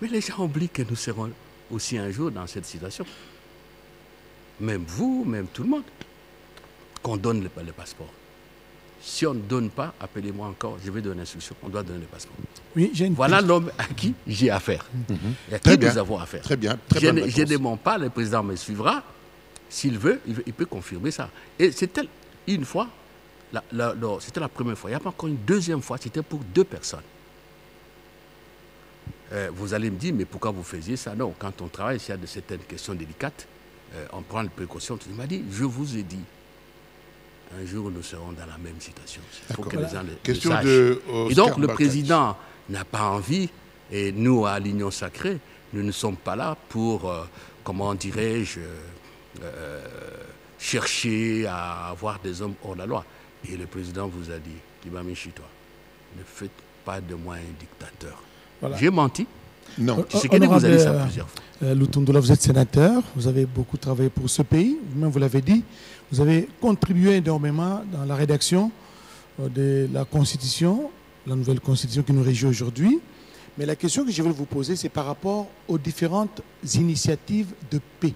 mais les gens oublient que nous serons aussi un jour dans cette situation. Même vous, même tout le monde, qu'on donne le passeport. Si on ne donne pas, appelez-moi encore, je vais donner l'instruction. On doit donner le passeport.
Oui,
voilà l'homme à qui j'ai affaire. Et à qui nous avons affaire.
Très bien.
Je ne demande pas, le président me suivra. S'il veut, il peut confirmer ça. Et c'était une fois, c'était la première fois. Il n'y a pas encore une deuxième fois, c'était pour 2 personnes. Vous allez me dire, mais pourquoi vous faisiez ça? Non, quand on travaille, s'il y a de certaines questions délicates, on prend les précautions. Il m'a dit, je vous ai dit, un jour nous serons dans la même situation. Il faut que les gens le sachent. Et donc le président n'a pas envie, et nous à l'Union sacrée, nous ne sommes pas là pour, comment dirais-je, chercher à avoir des hommes hors la loi. Et le président vous a dit, Kibami Chitwa, ne faites pas de moi un dictateur. Voilà. J'ai menti.
Non.
Tshisekedi vous a dit ça plusieurs fois.
Luthundula, vous êtes sénateur, vous avez beaucoup travaillé pour ce pays, vous-même vous l'avez dit, vous avez contribué énormément dans la rédaction de la Constitution, la nouvelle Constitution qui nous régit aujourd'hui. Mais la question que je veux vous poser, c'est par rapport aux différentes initiatives de paix.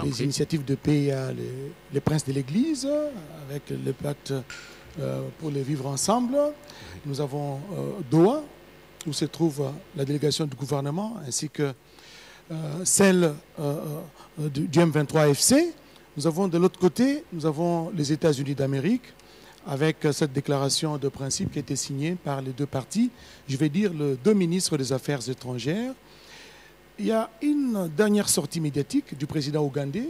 Les initiatives de paix, il y a les princes de l'Église, avec le pacte pour le vivre ensemble. Nous avons Doha, où se trouve la délégation du gouvernement, ainsi que celle du M23 FC. Nous avons de l'autre côté, nous avons les États-Unis d'Amérique, avec cette déclaration de principe qui a été signée par les 2 parties, je vais dire les 2 ministres des Affaires étrangères. Il y a une dernière sortie médiatique du président ougandais,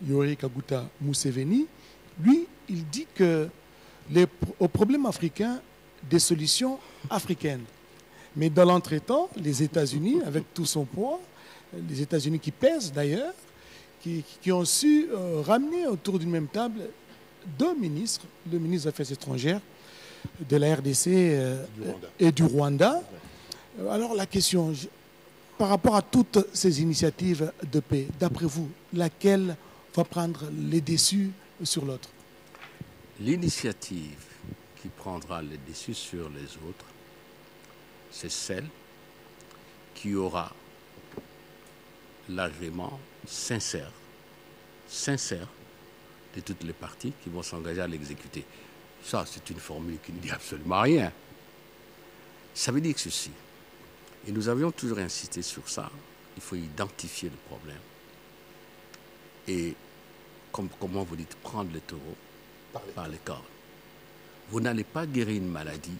Yoweri Kaguta Museveni. Lui, il dit que aux problèmes africains, des solutions africaines. Mais dans l'entretemps, les États-Unis, avec tout son poids, les États-Unis qui pèsent d'ailleurs, qui ont su ramener autour d'une même table 2 ministres, le ministre des Affaires étrangères de la RDC et du Rwanda. Alors la question, par rapport à toutes ces initiatives de paix, d'après vous, laquelle va prendre les déçus sur l'autre?
L'initiative qui prendra les déçus sur les autres, c'est celle qui aura l'agrément sincère de toutes les parties qui vont s'engager à l'exécuter. Ça, c'est une formule qui ne dit absolument rien. Ça veut dire ceci. Et nous avions toujours insisté sur ça. Il faut identifier le problème. Et, comment vous dites, prendre le taureau par les cornes. Vous n'allez pas guérir une maladie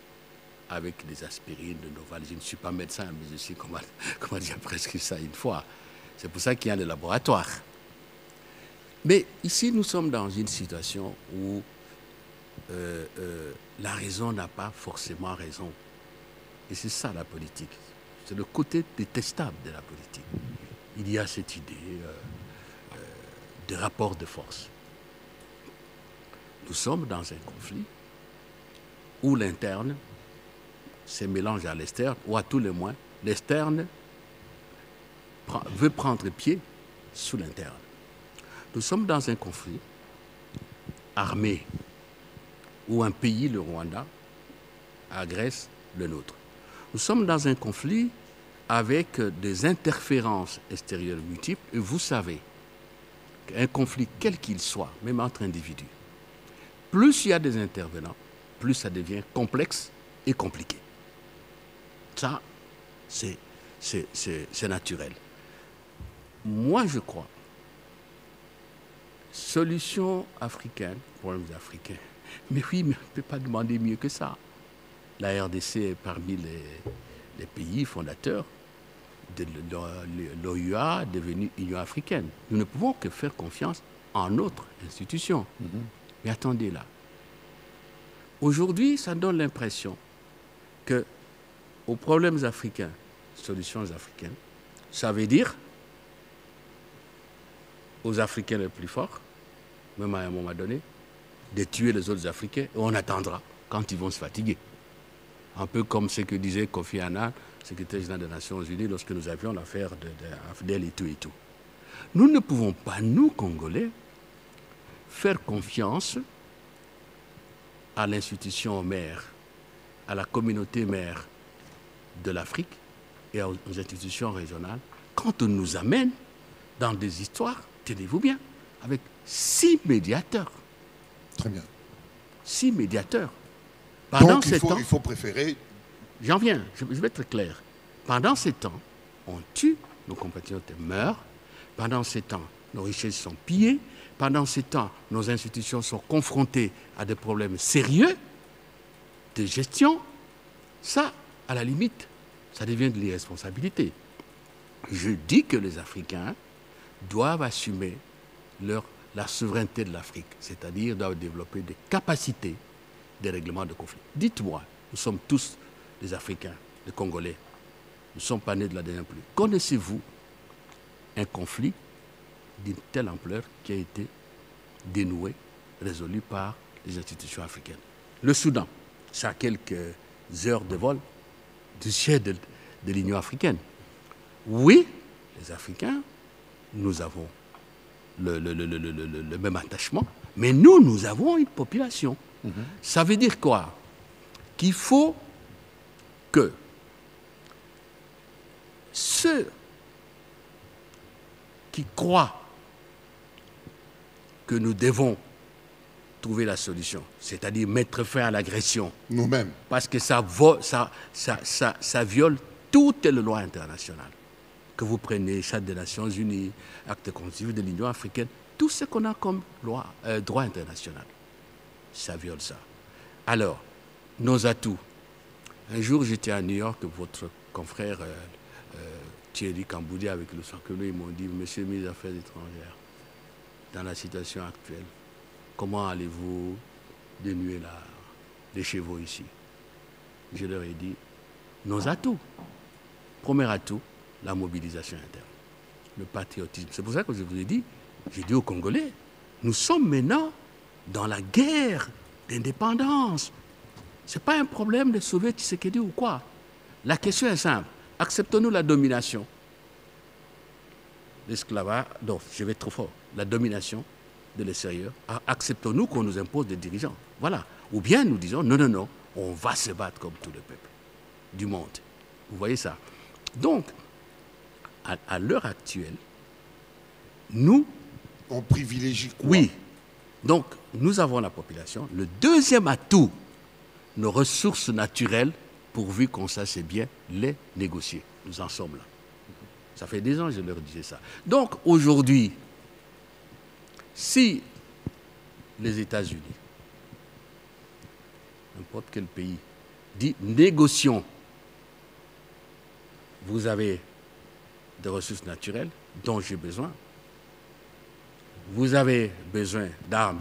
avec des aspirines, de Noval. Je ne suis pas médecin, mais je sais comment dire presque ça une fois. C'est pour ça qu'il y a des laboratoires. Mais ici, nous sommes dans une situation où la raison n'a pas forcément raison. Et c'est ça la politique. C'est le côté détestable de la politique. Il y a cette idée de rapport de force. Nous sommes dans un conflit où l'interne se mélange à l'externe, ou à tout le moins, l'externe veut prendre pied sous l'interne. Nous sommes dans un conflit armé où un pays, le Rwanda, agresse le nôtre. Nous sommes dans un conflit avec des interférences extérieures multiples, et vous savez qu'un conflit, quel qu'il soit, même entre individus, plus il y a des intervenants, plus ça devient complexe et compliqué. Ça, c'est naturel. Moi, je crois, solution africaine, problèmes africains. Mais oui, mais on ne peut pas demander mieux que ça. La RDC est parmi les pays fondateurs de l'OUA, devenue Union africaine. Nous ne pouvons que faire confiance en notre institution. Mais attendez là. Aujourd'hui, ça donne l'impression que aux problèmes africains, solutions africaines, ça veut dire aux Africains les plus forts, même à un moment donné, de tuer les autres Africains, et on attendra quand ils vont se fatiguer. Un peu comme ce que disait Kofi Annan, secrétaire général des Nations Unies, lorsque nous avions l'affaire d'Afdel et tout et tout. Nous ne pouvons pas, nous, Congolais, faire confiance à l'institution mère, à la communauté mère de l'Afrique et aux institutions régionales quand on nous amène dans des histoires, tenez-vous bien, avec 6 médiateurs.
Très bien.
6 médiateurs.
Donc il faut préférer...
J'en viens, je vais être clair. Pendant ces temps, on tue, nos compatriotes meurent. Pendant ces temps, nos richesses sont pillées. Pendant ces temps, nos institutions sont confrontées à des problèmes sérieux de gestion. Ça, à la limite, ça devient de l'irresponsabilité. Je dis que les Africains doivent assumer la souveraineté de l'Afrique, c'est-à-dire doivent développer des capacités de règlement de conflits. Dites-moi, nous sommes tous des Africains, des Congolais. Nous ne sommes pas nés de la dernière pluie. Connaissez-vous un conflit d'une telle ampleur qui a été dénoué, résolu par les institutions africaines? Le Soudan, c'est à quelques heures de vol du siège de l'Union africaine. Oui, les Africains, nous avons le même attachement, mais nous avons une population. Ça veut dire quoi? Qu'il faut que ceux qui croient que nous devons trouver la solution, c'est-à-dire mettre fin à l'agression,
nous-mêmes,
parce que ça viole toutes les lois internationales. Que vous preniez Charte des Nations Unies, Acte constitutif de l'Union africaine, tout ce qu'on a comme loi, droit international, ça viole ça. Alors, nos atouts. Un jour, j'étais à New York, votre confrère Thierry Kamboudi avec le Sokolo, ils m'ont dit, Monsieur le ministre des Affaires étrangères, dans la situation actuelle, comment allez-vous dénuer les chevaux ici? Je leur ai dit, nos atouts. Premier atout, la mobilisation interne, le patriotisme. C'est pour ça que je vous ai dit, j'ai dit aux Congolais, nous sommes maintenant dans la guerre d'indépendance. Ce n'est pas un problème de sauver Tshisekedi ou quoi. La question est simple. Acceptons-nous la domination, l'esclavage, non, je vais trop fort, la domination de l'extérieur, acceptons-nous qu'on nous impose des dirigeants. Voilà. Ou bien nous disons, non, non, non, on va se battre comme tout le peuple du monde. Vous voyez ça? Donc, à l'heure actuelle, nous...
On privilégie quoi?
Oui. Donc, nous avons la population. Le deuxième atout, nos ressources naturelles, pourvu qu'on sache bien les négocier. Nous en sommes là. Ça fait des ans que je leur disais ça. Donc, aujourd'hui, si les États-Unis, n'importe quel pays, dit négocions, vous avez des ressources naturelles dont j'ai besoin, vous avez besoin d'armes,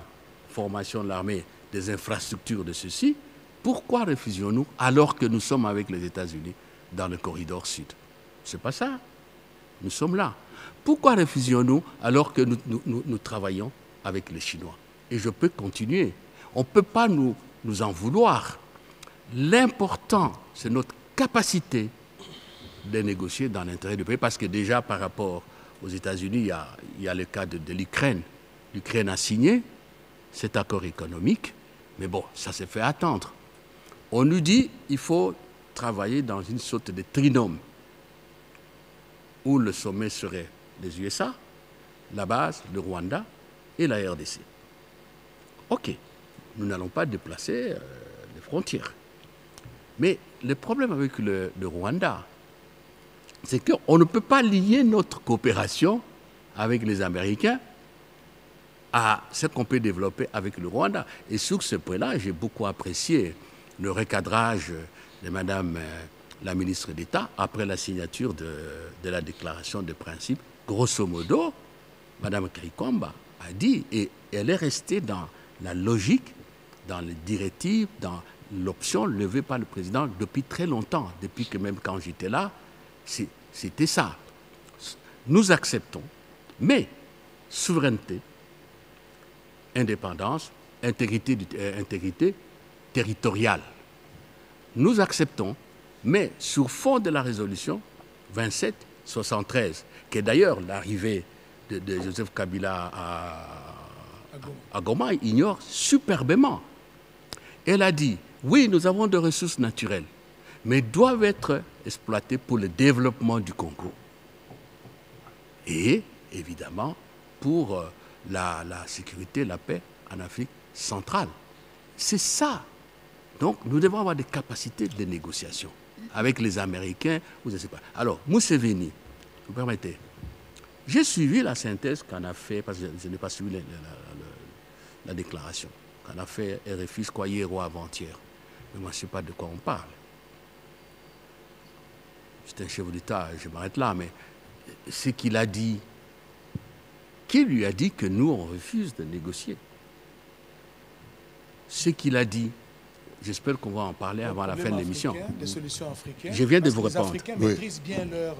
formation de l'armée, des infrastructures de ceci, pourquoi refusions-nous alors que nous sommes avec les États-Unis dans le corridor sud? Ce n'est pas ça. Nous sommes là. Pourquoi refusions-nous alors que nous travaillons avec les Chinois? Et je peux continuer. On ne peut pas nous en vouloir. L'important, c'est notre capacité de négocier dans l'intérêt du pays, parce que déjà par rapport aux États-Unis, il y a le cas de l'Ukraine. L'Ukraine a signé cet accord économique, mais bon, ça s'est fait attendre. On nous dit qu'il faut travailler dans une sorte de trinôme où le sommet serait les USA, la base, le Rwanda et la RDC. OK, nous n'allons pas déplacer les frontières. Mais le problème avec le Rwanda, c'est qu'on ne peut pas lier notre coopération avec les Américains à ce qu'on peut développer avec le Rwanda. Et sur ce point-là, j'ai beaucoup apprécié le recadrage de Madame la ministre d'État après la signature de la déclaration de principe. Grosso modo, Madame Kaikomba a dit, et elle est restée dans la logique, dans les directives, dans l'option levée par le président depuis très longtemps, depuis que même quand j'étais là, c'était ça. Nous acceptons, mais souveraineté, indépendance, intégrité territoriale. Nous acceptons, mais sur fond de la résolution 2773, qui est d'ailleurs l'arrivée de Joseph Kabila à Goma, ignore superbement. Elle a dit, oui, nous avons des ressources naturelles, mais doivent être exploitées pour le développement du Congo. Et, évidemment, pour la sécurité, la paix en Afrique centrale. C'est ça. Donc, nous devons avoir des capacités de négociation avec les Américains, ou je ne sais pas. Alors, Museveni, vous permettez, j'ai suivi la synthèse qu'on a fait, parce que je n'ai pas suivi la déclaration, qu'on a fait RFI, je crois, hier ou avant-hier. Mais moi, je ne sais pas de quoi on parle. C'est un chef d'État, je m'arrête là, mais ce qu'il a dit, qui lui a dit que nous, on refuse de négocier? Ce qu'il a dit, j'espère qu'on va en parler avant la fin de l'émission.
Des solutions africaines.
Je viens de vous répondre.
Les Africains maîtrisent bien leur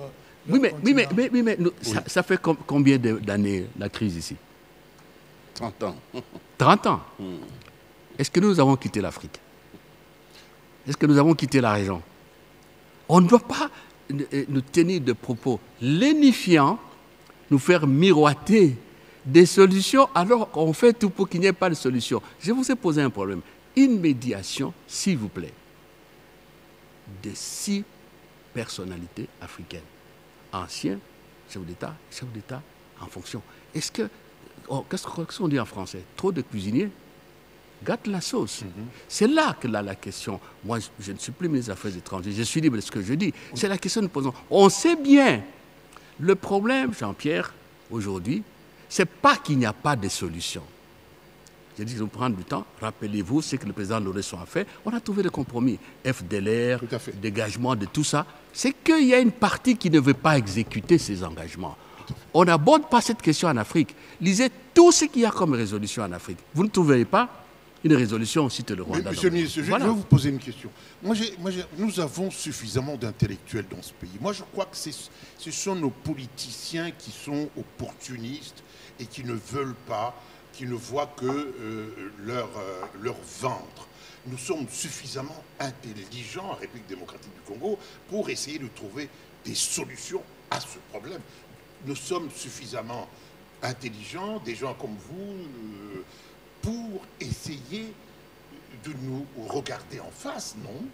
oui, mais nous, ça fait combien d'années la crise ici?
30 ans.
30 ans. Est-ce que nous avons quitté l'Afrique? Est-ce que nous avons quitté la région? On ne doit pas nous tenir de propos lénifiants, nous faire miroiter des solutions alors qu'on fait tout pour qu'il n'y ait pas de solution. Je vous ai posé un problème. Une médiation, s'il vous plaît, de 6 personnalités africaines. Anciens, chefs d'État en fonction. Est-ce que, qu'est-ce qu'on dit en français? Trop de cuisiniers gâtent la sauce. C'est là que la question, moi je ne suis plus ministre des Affaires étrangères, je suis libre de ce que je dis, c'est la question que nous posons. On sait bien, le problème, Jean-Pierre, aujourd'hui, c'est pas qu'il n'y a pas de solution. J'ai dit que nous prendre du temps. Rappelez-vous ce que le président Loresson a fait. On a trouvé des compromis. FDLR, dégagement de tout ça. C'est qu'il y a une partie qui ne veut pas exécuter ces engagements. On n'aborde pas cette question en Afrique. Lisez tout ce qu'il y a comme résolution en Afrique. Vous ne trouvez pas une résolution, on cite le Rwanda.
Monsieur le ministre, je vais vous poser une question. Nous avons suffisamment d'intellectuels dans ce pays. Moi, je crois que ce sont nos politiciens qui sont opportunistes et qui ne veulent pas qui ne voient que leur ventre. Nous sommes suffisamment intelligents en République démocratique du Congo pour essayer de trouver des solutions à ce problème. Nous sommes suffisamment intelligents, des gens comme vous, pour essayer de nous regarder en face, non?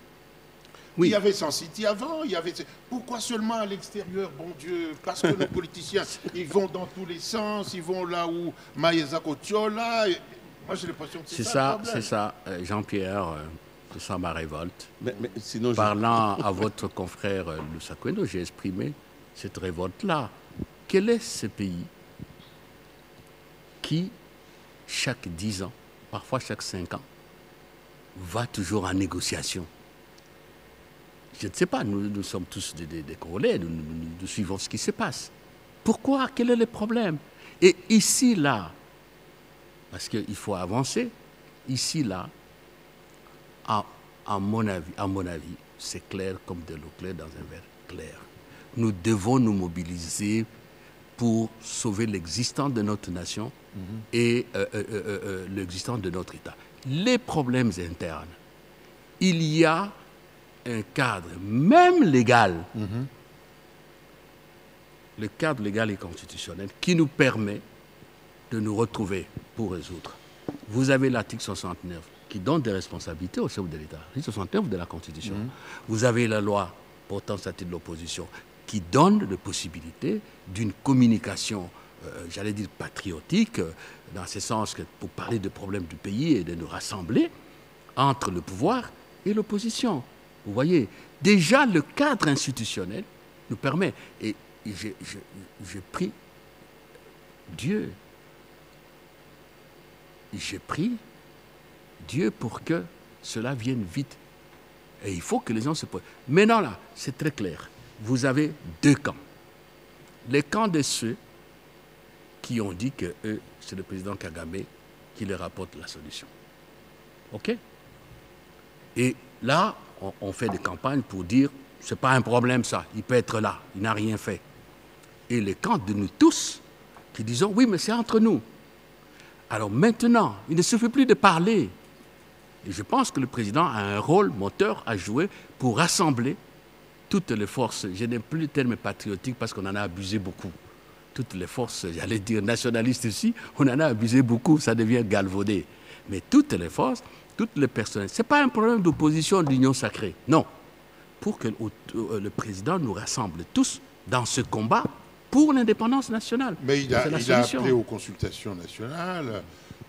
Oui. Il y avait Sun City avant, il y avait... Pourquoi seulement à l'extérieur, bon Dieu? Parce que nos politiciens, ils vont dans tous les sens, ils vont là où Maïsa Kotiola... Moi, j'ai l'impression que c'est ça.
C'est ça, Jean-Pierre, c'est ça ma révolte.
Mais sinon,
parlant à votre confrère Lusa Kweno, j'ai exprimé cette révolte-là. Quel est ce pays qui, chaque 10 ans, parfois chaque 5 ans, va toujours en négociation? Je ne sais pas, nous sommes tous des Congolais, nous suivons ce qui se passe. Pourquoi? Quel est le problème? Et ici, là, parce qu'il faut avancer, ici, là, à mon avis, c'est clair comme de l'eau claire dans un verre clair. Nous devons nous mobiliser pour sauver l'existence de notre nation et l'existence de notre État. Les problèmes internes, il y a un cadre, même légal, le cadre légal et constitutionnel qui nous permet de nous retrouver pour résoudre. Vous avez l'article 69 qui donne des responsabilités au chef de l'État, l'article 69 de la Constitution. Vous avez la loi portant statut de l'opposition qui donne la possibilité d'une communication, j'allais dire patriotique, dans ce sens que pour parler des problèmes du pays et de nous rassembler entre le pouvoir et l'opposition. Vous voyez, déjà le cadre institutionnel nous permet, et je prie Dieu, pour que cela vienne vite. Et il faut que les gens se posent. Maintenant là, c'est très clair. Vous avez 2 camps. Les camps de ceux qui ont dit que c'est le président Kagame qui leur apporte la solution. OK? Et là, on fait des campagnes pour dire, c'est pas un problème ça, il peut être là, il n'a rien fait. Et les camps de nous tous qui disons, oui, mais c'est entre nous. Alors maintenant, il ne suffit plus de parler. Et je pense que le président a un rôle moteur à jouer pour rassembler toutes les forces. Je n'aime plus le terme patriotique parce qu'on en a abusé beaucoup. Toutes les forces, j'allais dire nationalistes aussi, on en a abusé beaucoup, ça devient galvaudé. Mais toutes les forces, toutes les personnes, ce n'est pas un problème d'opposition d'union sacrée, non. Pour que le président nous rassemble tous dans ce combat pour l'indépendance nationale.
Mais il a appelé aux consultations nationales.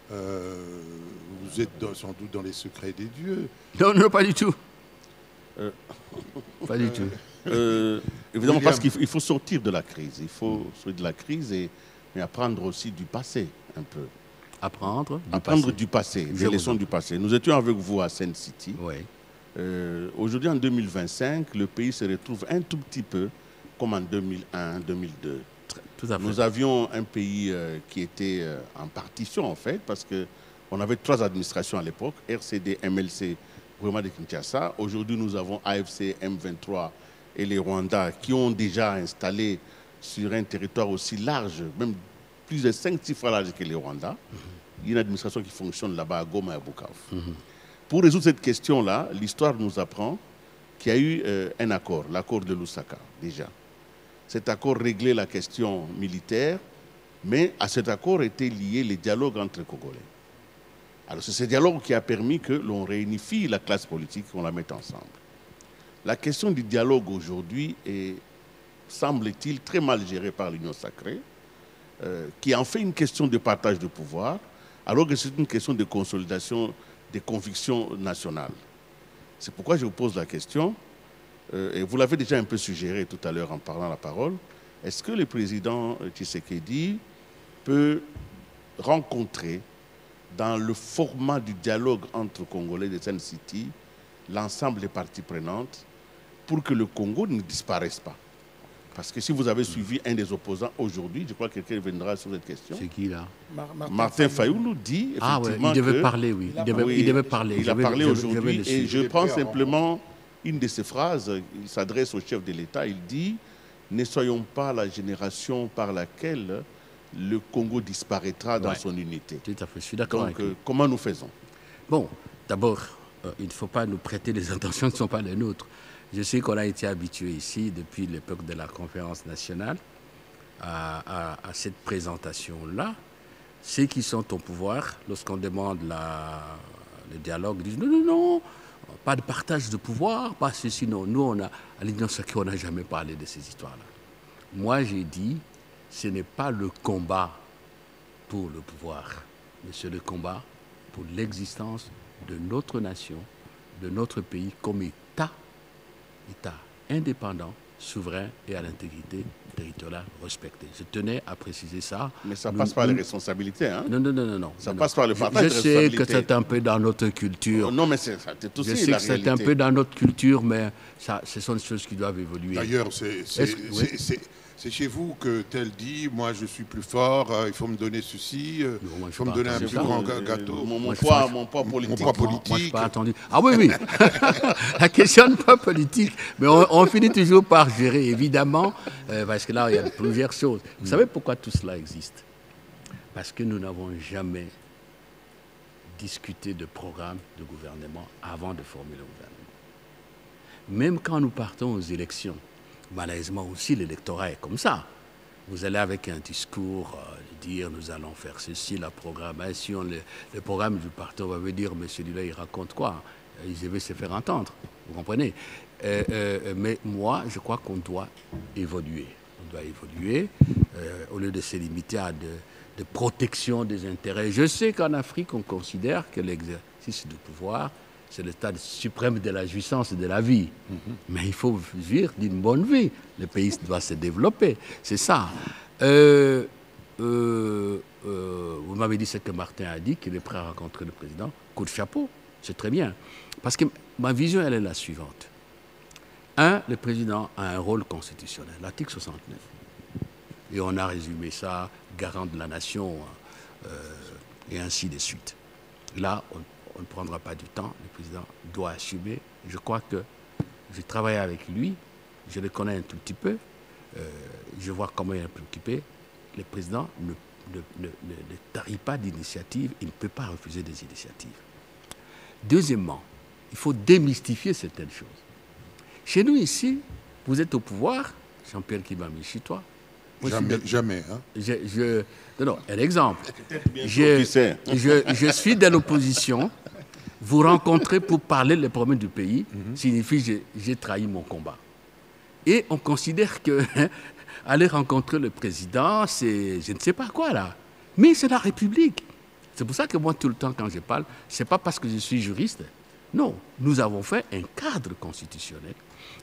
Vous êtes sans doute dans les secrets des dieux.
Non, non, pas du tout. Pas du tout.
Évidemment, parce qu'il faut sortir de la crise. Il faut sortir de la crise mais apprendre aussi du passé, un peu.
Apprendre
du passé, des leçons du passé. Nous étions avec vous à Sun City.
Oui.
Aujourd'hui, en 2025, le pays se retrouve un tout petit peu comme en 2001, 2002.
Tout à fait.
Nous avions un pays qui était en partition, en fait, parce qu'on avait 3 administrations à l'époque, RCD, MLC, gouvernement de Kinshasa. Aujourd'hui, nous avons AFC, M23 et les Rwandais qui ont déjà installé sur un territoire aussi large, même plus de 5-6 fois large que les Rwandais. Il y a une administration qui fonctionne là-bas à Goma et à Bukavu. Pour résoudre cette question-là, l'histoire nous apprend qu'il y a eu un accord, l'accord de Lusaka, déjà. Cet accord réglait la question militaire, mais à cet accord étaient liés les dialogues entre Congolais. Alors c'est ce dialogue qui a permis que l'on réunifie la classe politique, qu'on la mette ensemble. La question du dialogue aujourd'hui est, semble-t-il, très mal gérée par l'Union sacrée, qui en fait une question de partage de pouvoir, alors que c'est une question de consolidation des convictions nationales. C'est pourquoi je vous pose la question, et vous l'avez déjà un peu suggéré tout à l'heure en parlant la parole, est-ce que le président Tshisekedi peut rencontrer dans le format du dialogue entre Congolais de Sun City l'ensemble des parties prenantes pour que le Congo ne disparaisse pas? Parce que si vous avez suivi un des opposants aujourd'hui, je crois que quelqu'un viendra sur cette question.
C'est qui là?
Martin Fayoulou dit effectivement
il devait parler, oui. Il devait parler.
Il a parlé aujourd'hui et je prends simplement une de ses phrases. Il s'adresse au chef de l'État. Il dit « Ne soyons pas la génération par laquelle le Congo disparaîtra dans son unité.
Tout à fait, je suis d'accord avec vous.
Comment nous faisons?
Bon, d'abord, il ne faut pas nous prêter des intentions qui ne sont pas les nôtres. Je sais qu'on a été habitué ici, depuis l'époque de la conférence nationale, à cette présentation-là. Ceux qui sont au pouvoir, lorsqu'on demande le dialogue, disent non, pas de partage de pouvoir, pas ceci, non. Nous, à l'Union sacrée, on n'a jamais parlé de ces histoires-là. Moi, j'ai dit, ce n'est pas le combat pour le pouvoir, mais c'est le combat pour l'existence de notre nation, de notre pays comme État indépendant, souverain et à l'intégrité territoriale respectée. Je tenais à préciser ça.
Mais ça passe par les responsabilités, hein?
Non.
Ça passe par le partage de responsabilités.
Je sais que c'est un peu dans notre culture.
Non, mais c'est aussi
la réalité. Je sais que c'est un peu dans notre culture, mais ce sont des choses qui doivent évoluer.
D'ailleurs, c'est chez vous que tel dit, moi je suis plus fort, il faut me donner ceci, il faut me donner un plus grand gâteau.
Mon poids politique.
Moi, je n'ai pas attendu. Ah oui. La question n'est pas politique, mais on finit toujours par gérer, évidemment, parce que là, il y a plusieurs choses. Vous savez pourquoi tout cela existe? Parce que nous n'avons jamais discuté de programme de gouvernement avant de former le gouvernement. Même quand nous partons aux élections, malheureusement aussi, l'électorat est comme ça. Vous allez avec un discours, dire nous allons faire ceci, la programmation, le programme du parti, on va vous dire, mais celui-là, il raconte quoi? Il veut se faire entendre, vous comprenez? Mais moi, je crois qu'on doit évoluer. On doit évoluer au lieu de se limiter à de protection des intérêts. Je sais qu'en Afrique, on considère que l'exercice du pouvoir, c'est le stade suprême de la jouissance et de la vie. Mais il faut vivre d'une bonne vie. Le pays doit se développer. C'est ça. Vous m'avez dit ce que Martin a dit, qu'il est prêt à rencontrer le président. Coup de chapeau, c'est très bien. Parce que ma vision, elle est la suivante. Le président a un rôle constitutionnel, l'article 69. Et on a résumé ça, garant de la nation, et ainsi de suite. Là, on ne prendra pas du temps, le président doit assumer. Je crois que j'ai travaillé avec lui, je le connais un tout petit peu, je vois comment il est préoccupé. Le président ne tarit pas d'initiative, il ne peut pas refuser des initiatives. Deuxièmement, il faut démystifier certaines choses. Chez nous ici, vous êtes au pouvoir, Jean-Pierre Kibambi-Chitois.
Jamais. Hein?
Non, un exemple. Je suis de l'opposition. Vous rencontrez pour parler des problèmes du pays, signifie que j'ai trahi mon combat. Et on considère que aller rencontrer le président, c'est je ne sais pas quoi là. Mais c'est la République. C'est pour ça que moi, tout le temps, quand je parle, ce n'est pas parce que je suis juriste. Non, nous avons fait un cadre constitutionnel.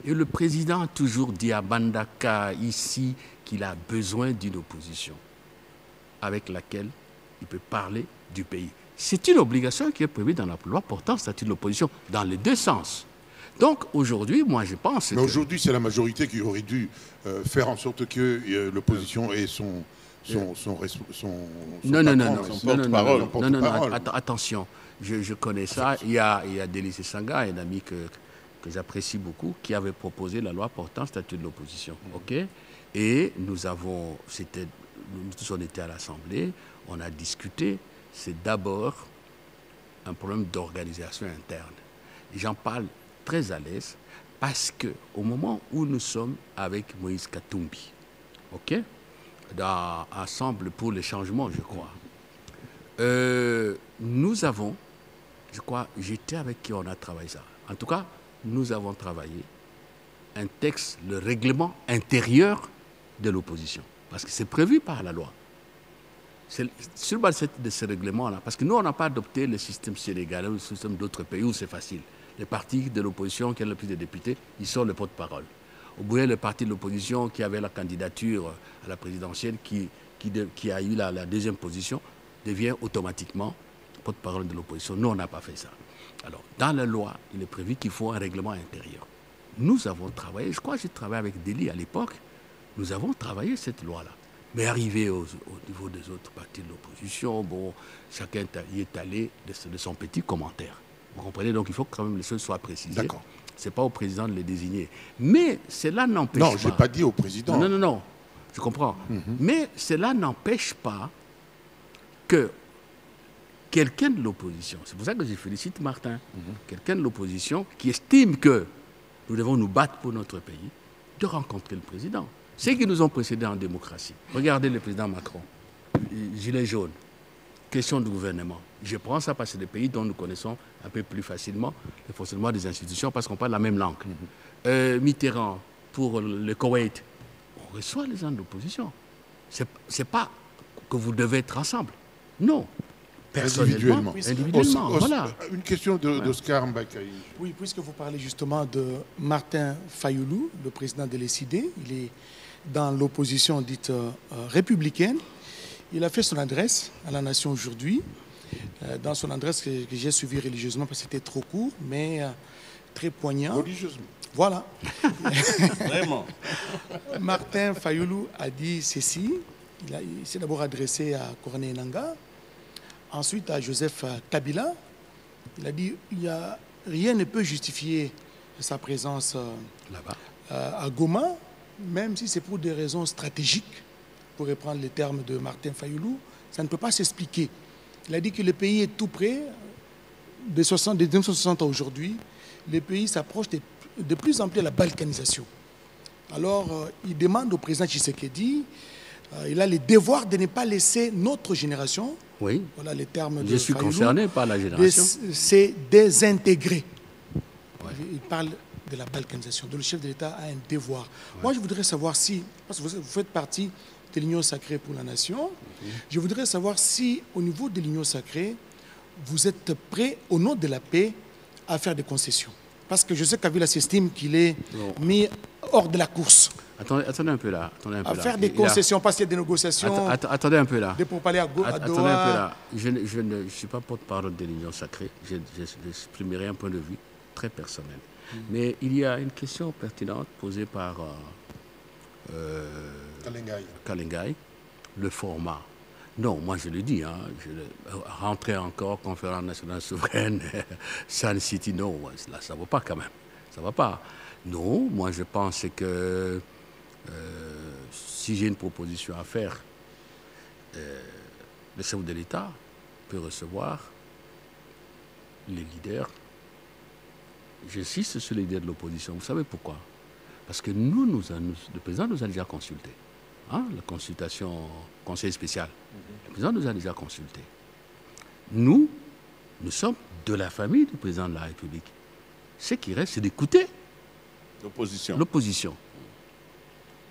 Et le président a toujours dit à Bandaka, ici, qu'il a besoin d'une opposition avec laquelle il peut parler du pays. C'est une obligation qui est prévue dans la loi portant statut de l'opposition, dans les deux sens. Donc aujourd'hui, moi je pense...
Mais aujourd'hui, c'est la majorité qui aurait dû faire en sorte que l'opposition ait son
porte-parole. Attention, je connais ça. Il y a Délice Sanga, un ami que j'apprécie beaucoup, qui avait proposé la loi portant statut de l'opposition. Et nous tous on était à l'Assemblée, on a discuté. C'est d'abord un problème d'organisation interne. Et j'en parle très à l'aise parce qu'au moment où nous sommes avec Moïse Katumbi, ensemble pour le changement, je crois, nous avons, j'étais avec qui on a travaillé ça. En tout cas, nous avons travaillé un texte, le règlement intérieur de l'opposition, parce que c'est prévu par la loi. C'est sur base de ce règlement-là, parce que nous, on n'a pas adopté le système sénégalais ou le système d'autres pays où c'est facile. Les partis de l'opposition qui ont le plus de députés, ils sont le porte-parole. Au bout, le parti de l'opposition qui avait la candidature à la présidentielle, qui a eu la deuxième position, devient automatiquement porte-parole de l'opposition. Nous, on n'a pas fait ça. Alors, dans la loi, il est prévu qu'il faut un règlement intérieur. Nous avons travaillé, je crois que j'ai travaillé avec Deli à l'époque, nous avons travaillé cette loi-là. Mais arrivé au niveau des autres partis de l'opposition, bon, chacun y est allé de son petit commentaire. Vous comprenez? Donc il faut que quand même les choses soient précisées.
D'accord.
Ce n'est pas au président de les désigner. Mais cela n'empêche pas...
Non, je n'ai pas dit au président.
Non. Je comprends. Mais cela n'empêche pas que quelqu'un de l'opposition, c'est pour ça que je félicite Martin, quelqu'un de l'opposition qui estime que nous devons nous battre pour notre pays, de rencontrer le président. Ceux qui nous ont précédés en démocratie. Regardez le président Macron, gilet jaune, question du gouvernement. Je prends ça parce que c'est des pays dont nous connaissons un peu plus facilement le fonctionnement des institutions parce qu'on parle la même langue. Mitterrand, pour le Koweït, on reçoit les gens de l'opposition. C'est pas que vous devez être ensemble. Non.
Individuellement.
Voilà.
Une question d'Oscar Mbakaï.
Oui, puisque vous parlez justement de Martin Fayoulou, le président de l'ECD, il est dans l'opposition dite républicaine. Il a fait son adresse à la nation aujourd'hui. Dans son adresse que j'ai suivie religieusement parce que c'était trop court, mais très poignant.
Religieusement.
Voilà.
Vraiment.
Martin Fayoulou a dit ceci. Il s'est d'abord adressé à Corneille Nangaa, ensuite à Joseph Kabila. Il a dit rien ne peut justifier sa présence là-bas à Goma, même si c'est pour des raisons stratégiques, pour reprendre les termes de Martin Fayoulou, ça ne peut pas s'expliquer. Il a dit que le pays est tout près, de 1960 à aujourd'hui, le pays s'approche de plus en plus à la balkanisation. Alors, il demande au président Tshisekedi, il a le devoir de ne pas laisser notre génération,
oui.
Voilà les termes de
Je suis
Fayoulou,
concerné par la génération.
C'est désintégrer.
Ouais.
Il parle de la balkanisation. Donc le chef de l'État a un devoir. Ouais. Moi, je voudrais savoir si, parce que vous faites partie de l'Union sacrée pour la nation, je voudrais savoir si, au niveau de l'Union sacrée, vous êtes prêt, au nom de la paix, à faire des concessions. Parce que je sais qu'Avila s'estime qu'il est mis hors de la course.
Attendez un peu là.
À faire des concessions, parce qu'il y a des négociations.
Attendez un peu là.
Pour parler à Doha.
Attendez un peu là. Je ne suis pas porte-parole de l'Union sacrée. J'exprimerai un point de vue très personnel. Mais il y a une question pertinente posée par Kalengai. Le format. Non, moi je le dis. Rentrer encore conférence nationale souveraine, Sun City, non. Là, ça ne va pas quand même. Ça ne va pas. Non, moi je pense que si j'ai une proposition à faire, le chef de l'État peut recevoir les leaders. J'insiste sur les leaders de l'opposition. Vous savez pourquoi? Parce que le président nous a déjà consultés. La consultation conseil spécial. Le président nous a déjà consultés. Nous sommes de la famille du président de la République. Ce qui reste, c'est d'écouter l'opposition. Il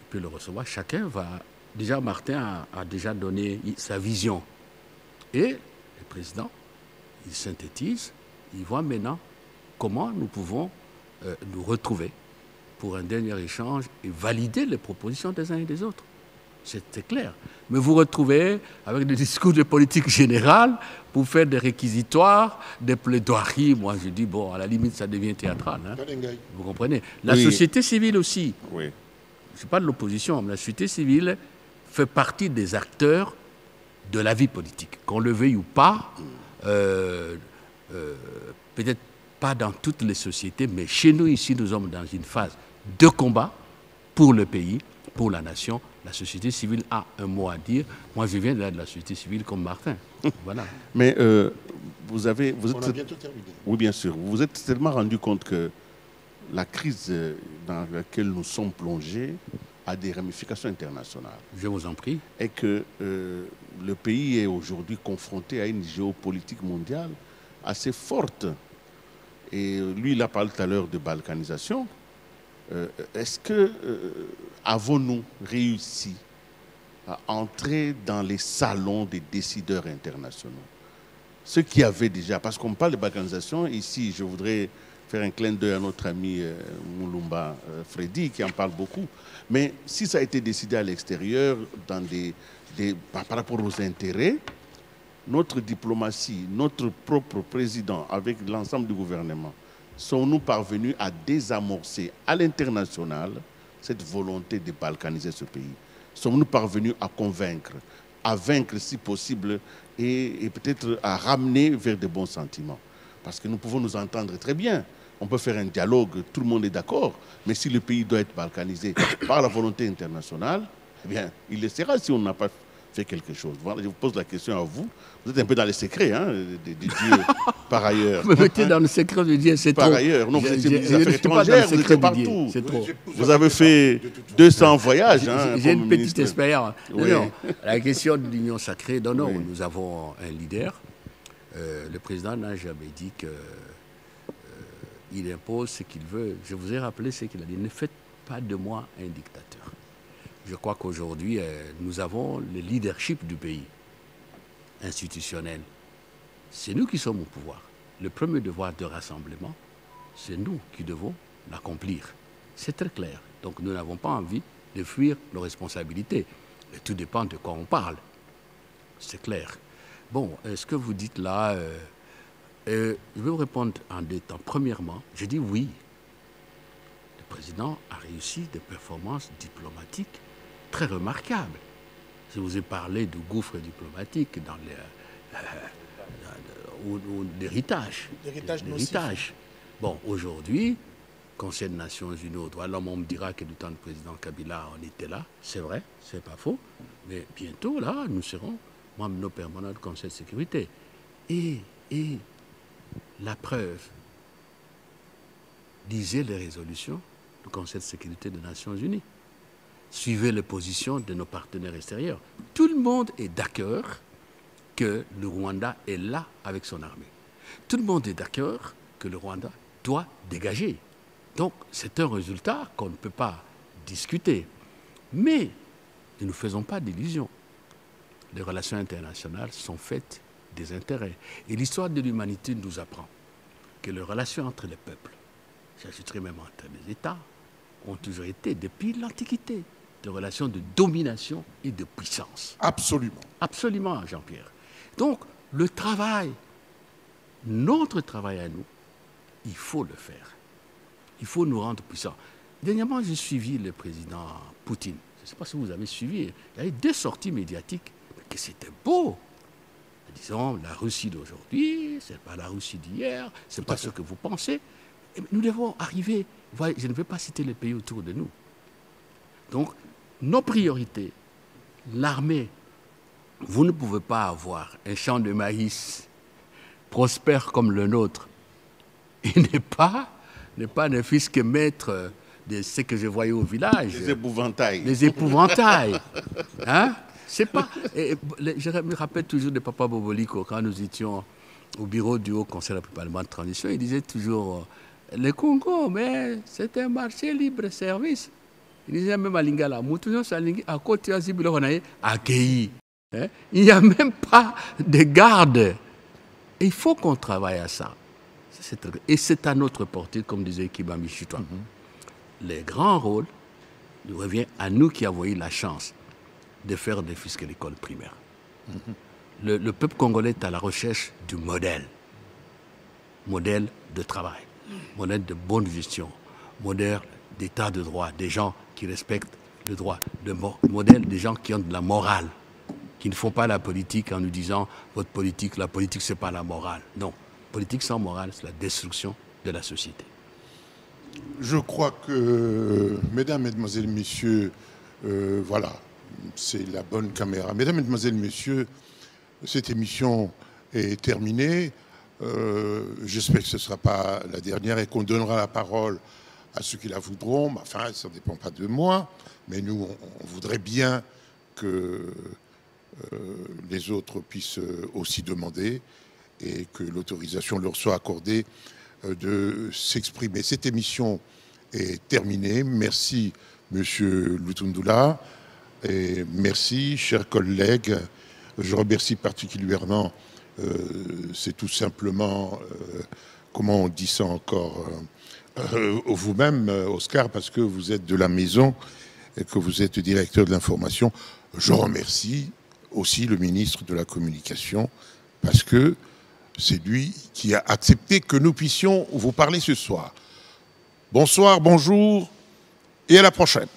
peut le recevoir. Chacun va... Déjà, Martin a déjà donné sa vision. Et le président, il synthétise, il voit maintenant comment nous pouvons nous retrouver pour un dernier échange et valider les propositions des uns et des autres. C'est clair. Mais vous retrouvez avec des discours de politique générale pour faire des réquisitoires, des plaidoiries. Moi, je dis, bon, à la limite, ça devient théâtral. Vous comprenez? La société civile aussi. Oui. Je ne suis pas de l'opposition, mais la société civile fait partie des acteurs de la vie politique. Qu'on le veuille ou pas, peut-être pas dans toutes les sociétés, mais chez nous, ici, nous sommes dans une phase de combat pour le pays, pour la nation. La société civile a un mot à dire. Moi, je viens de la société civile comme Martin. Voilà.
Mais vous êtes...
On a bientôt terminé.
Oui, bien sûr. Vous vous êtes tellement rendu compte que la crise dans laquelle nous sommes plongés a des ramifications internationales.
Je vous en prie.
Et que le pays est aujourd'hui confronté à une géopolitique mondiale assez forte. Et lui, il a parlé tout à l'heure de balkanisation. Est-ce que avons-nous réussi à entrer dans les salons des décideurs internationaux? Ceux qui avaient déjà, parce qu'on parle de balkanisation, ici, je voudrais faire un clin d'œil à notre ami Moulumba Freddy, qui en parle beaucoup. Mais si ça a été décidé à l'extérieur, par rapport aux intérêts, notre diplomatie, notre propre président, avec l'ensemble du gouvernement, sommes-nous parvenus à désamorcer à l'international cette volonté de balkaniser ce pays? Sommes-nous parvenus à convaincre, à vaincre si possible et peut-être à ramener vers de bons sentiments? Parce que nous pouvons nous entendre très bien. On peut faire un dialogue, tout le monde est d'accord. Mais si le pays doit être balkanisé par la volonté internationale, eh bien, il le sera si on n'a pas fait quelque chose. Voilà, je vous pose la question à vous. Vous êtes un peu dans les secrets de Dieu, par ailleurs.
Vous me mettez dans le secret de Dieu, c'est trop.
Par ailleurs, non, vous étiez des affaires étrangères, vous étiez partout.
C'est trop.
Vous avez fait 200 voyages.
J'ai une petite expérience.
Oui.
Non, la question de l'union sacrée, non, non, nous avons un leader. Le président n'a jamais dit qu'il impose ce qu'il veut. Je vous ai rappelé ce qu'il a dit. Ne faites pas de moi un dictateur. Je crois qu'aujourd'hui, nous avons le leadership du pays, institutionnel. C'est nous qui sommes au pouvoir. Le premier devoir de rassemblement, c'est nous qui devons l'accomplir. C'est très clair. Donc nous n'avons pas envie de fuir nos responsabilités. Et tout dépend de quoi on parle. C'est clair. Bon, ce que vous dites là, je vais vous répondre en deux temps. Premièrement, je dis oui. Le président a réussi des performances diplomatiques très remarquables. Je vous ai parlé du gouffre diplomatique dans l'héritage. L'héritage. Bon, aujourd'hui, Conseil des Nations Unies aux droits de l'homme, on me dira que du temps du président Kabila, on était là. C'est vrai, c'est pas faux. Mais bientôt, là, nous serons membres permanents du Conseil de sécurité. Et la preuve, lisez les résolutions du Conseil de sécurité des Nations Unies. Suivez les positions de nos partenaires extérieurs. Tout le monde est d'accord que le Rwanda est là avec son armée. Tout le monde est d'accord que le Rwanda doit dégager. Donc, c'est un résultat qu'on ne peut pas discuter. Mais ne nous faisons pas d'illusions. Les relations internationales sont faites des intérêts. Et l'histoire de l'humanité nous apprend que les relations entre les peuples, j'ajouterai même entre les États, ont toujours été, depuis l'Antiquité, des relations de domination et de puissance.
Absolument.
Absolument, Jean-Pierre. Donc, le travail, notre travail à nous, il faut le faire. Il faut nous rendre puissants. Dernièrement, j'ai suivi le président Poutine. Je ne sais pas si vous avez suivi. Il y a eu 2 sorties médiatiques. Mais que c'était beau. Disons, la Russie d'aujourd'hui, ce n'est pas la Russie d'hier, ce n'est pas ce que vous pensez. Et nous devons arriver. Voyez, je ne vais pas citer les pays autour de nous. Donc, nos priorités, l'armée, vous ne pouvez pas avoir un champ de maïs prospère comme le nôtre et ne fût-ce que maître de ce que je voyais au village.
Les épouvantails.
Les épouvantails. Hein? C'est pas. Je me rappelle toujours de Papa Boboliko, quand nous étions au bureau du Haut Conseil parlementaire de transition, il disait toujours le Congo, mais c'est un marché libre-service. Il disait même à Lingala, à côté de accueilli. Il n'y a même pas de garde. Et il faut qu'on travaille à ça. Et c'est à notre portée, comme disait Kibami Chitwa. Les grands rôles nous revient à nous qui avons eu la chance de faire des fils que l'école primaire. Le peuple congolais est à la recherche du modèle de travail, modèle de bonne gestion, modèle d'état de droit, des gens qui respectent le droit, modèle des gens qui ont de la morale, qui ne font pas la politique en nous disant votre politique, la politique c'est pas la morale. Non, politique sans morale, c'est la destruction de la société.
Je crois que, mesdames, mesdemoiselles, messieurs, voilà, c'est la bonne caméra. Mesdames, mesdemoiselles, messieurs, cette émission est terminée. J'espère que ce ne sera pas la dernière et qu'on donnera la parole à ceux qui la voudront. Enfin, ça ne dépend pas de moi, mais nous, on voudrait bien que les autres puissent aussi demander et que l'autorisation leur soit accordée de s'exprimer. Cette émission est terminée. Merci, Monsieur Lutundula. Et merci, chers collègues. Je remercie particulièrement, c'est tout simplement, comment on dit ça encore, vous-même, Oscar, parce que vous êtes de la maison et que vous êtes directeur de l'information. Je remercie aussi le ministre de la Communication, parce que c'est lui qui a accepté que nous puissions vous parler ce soir. Bonsoir, bonjour et à la prochaine.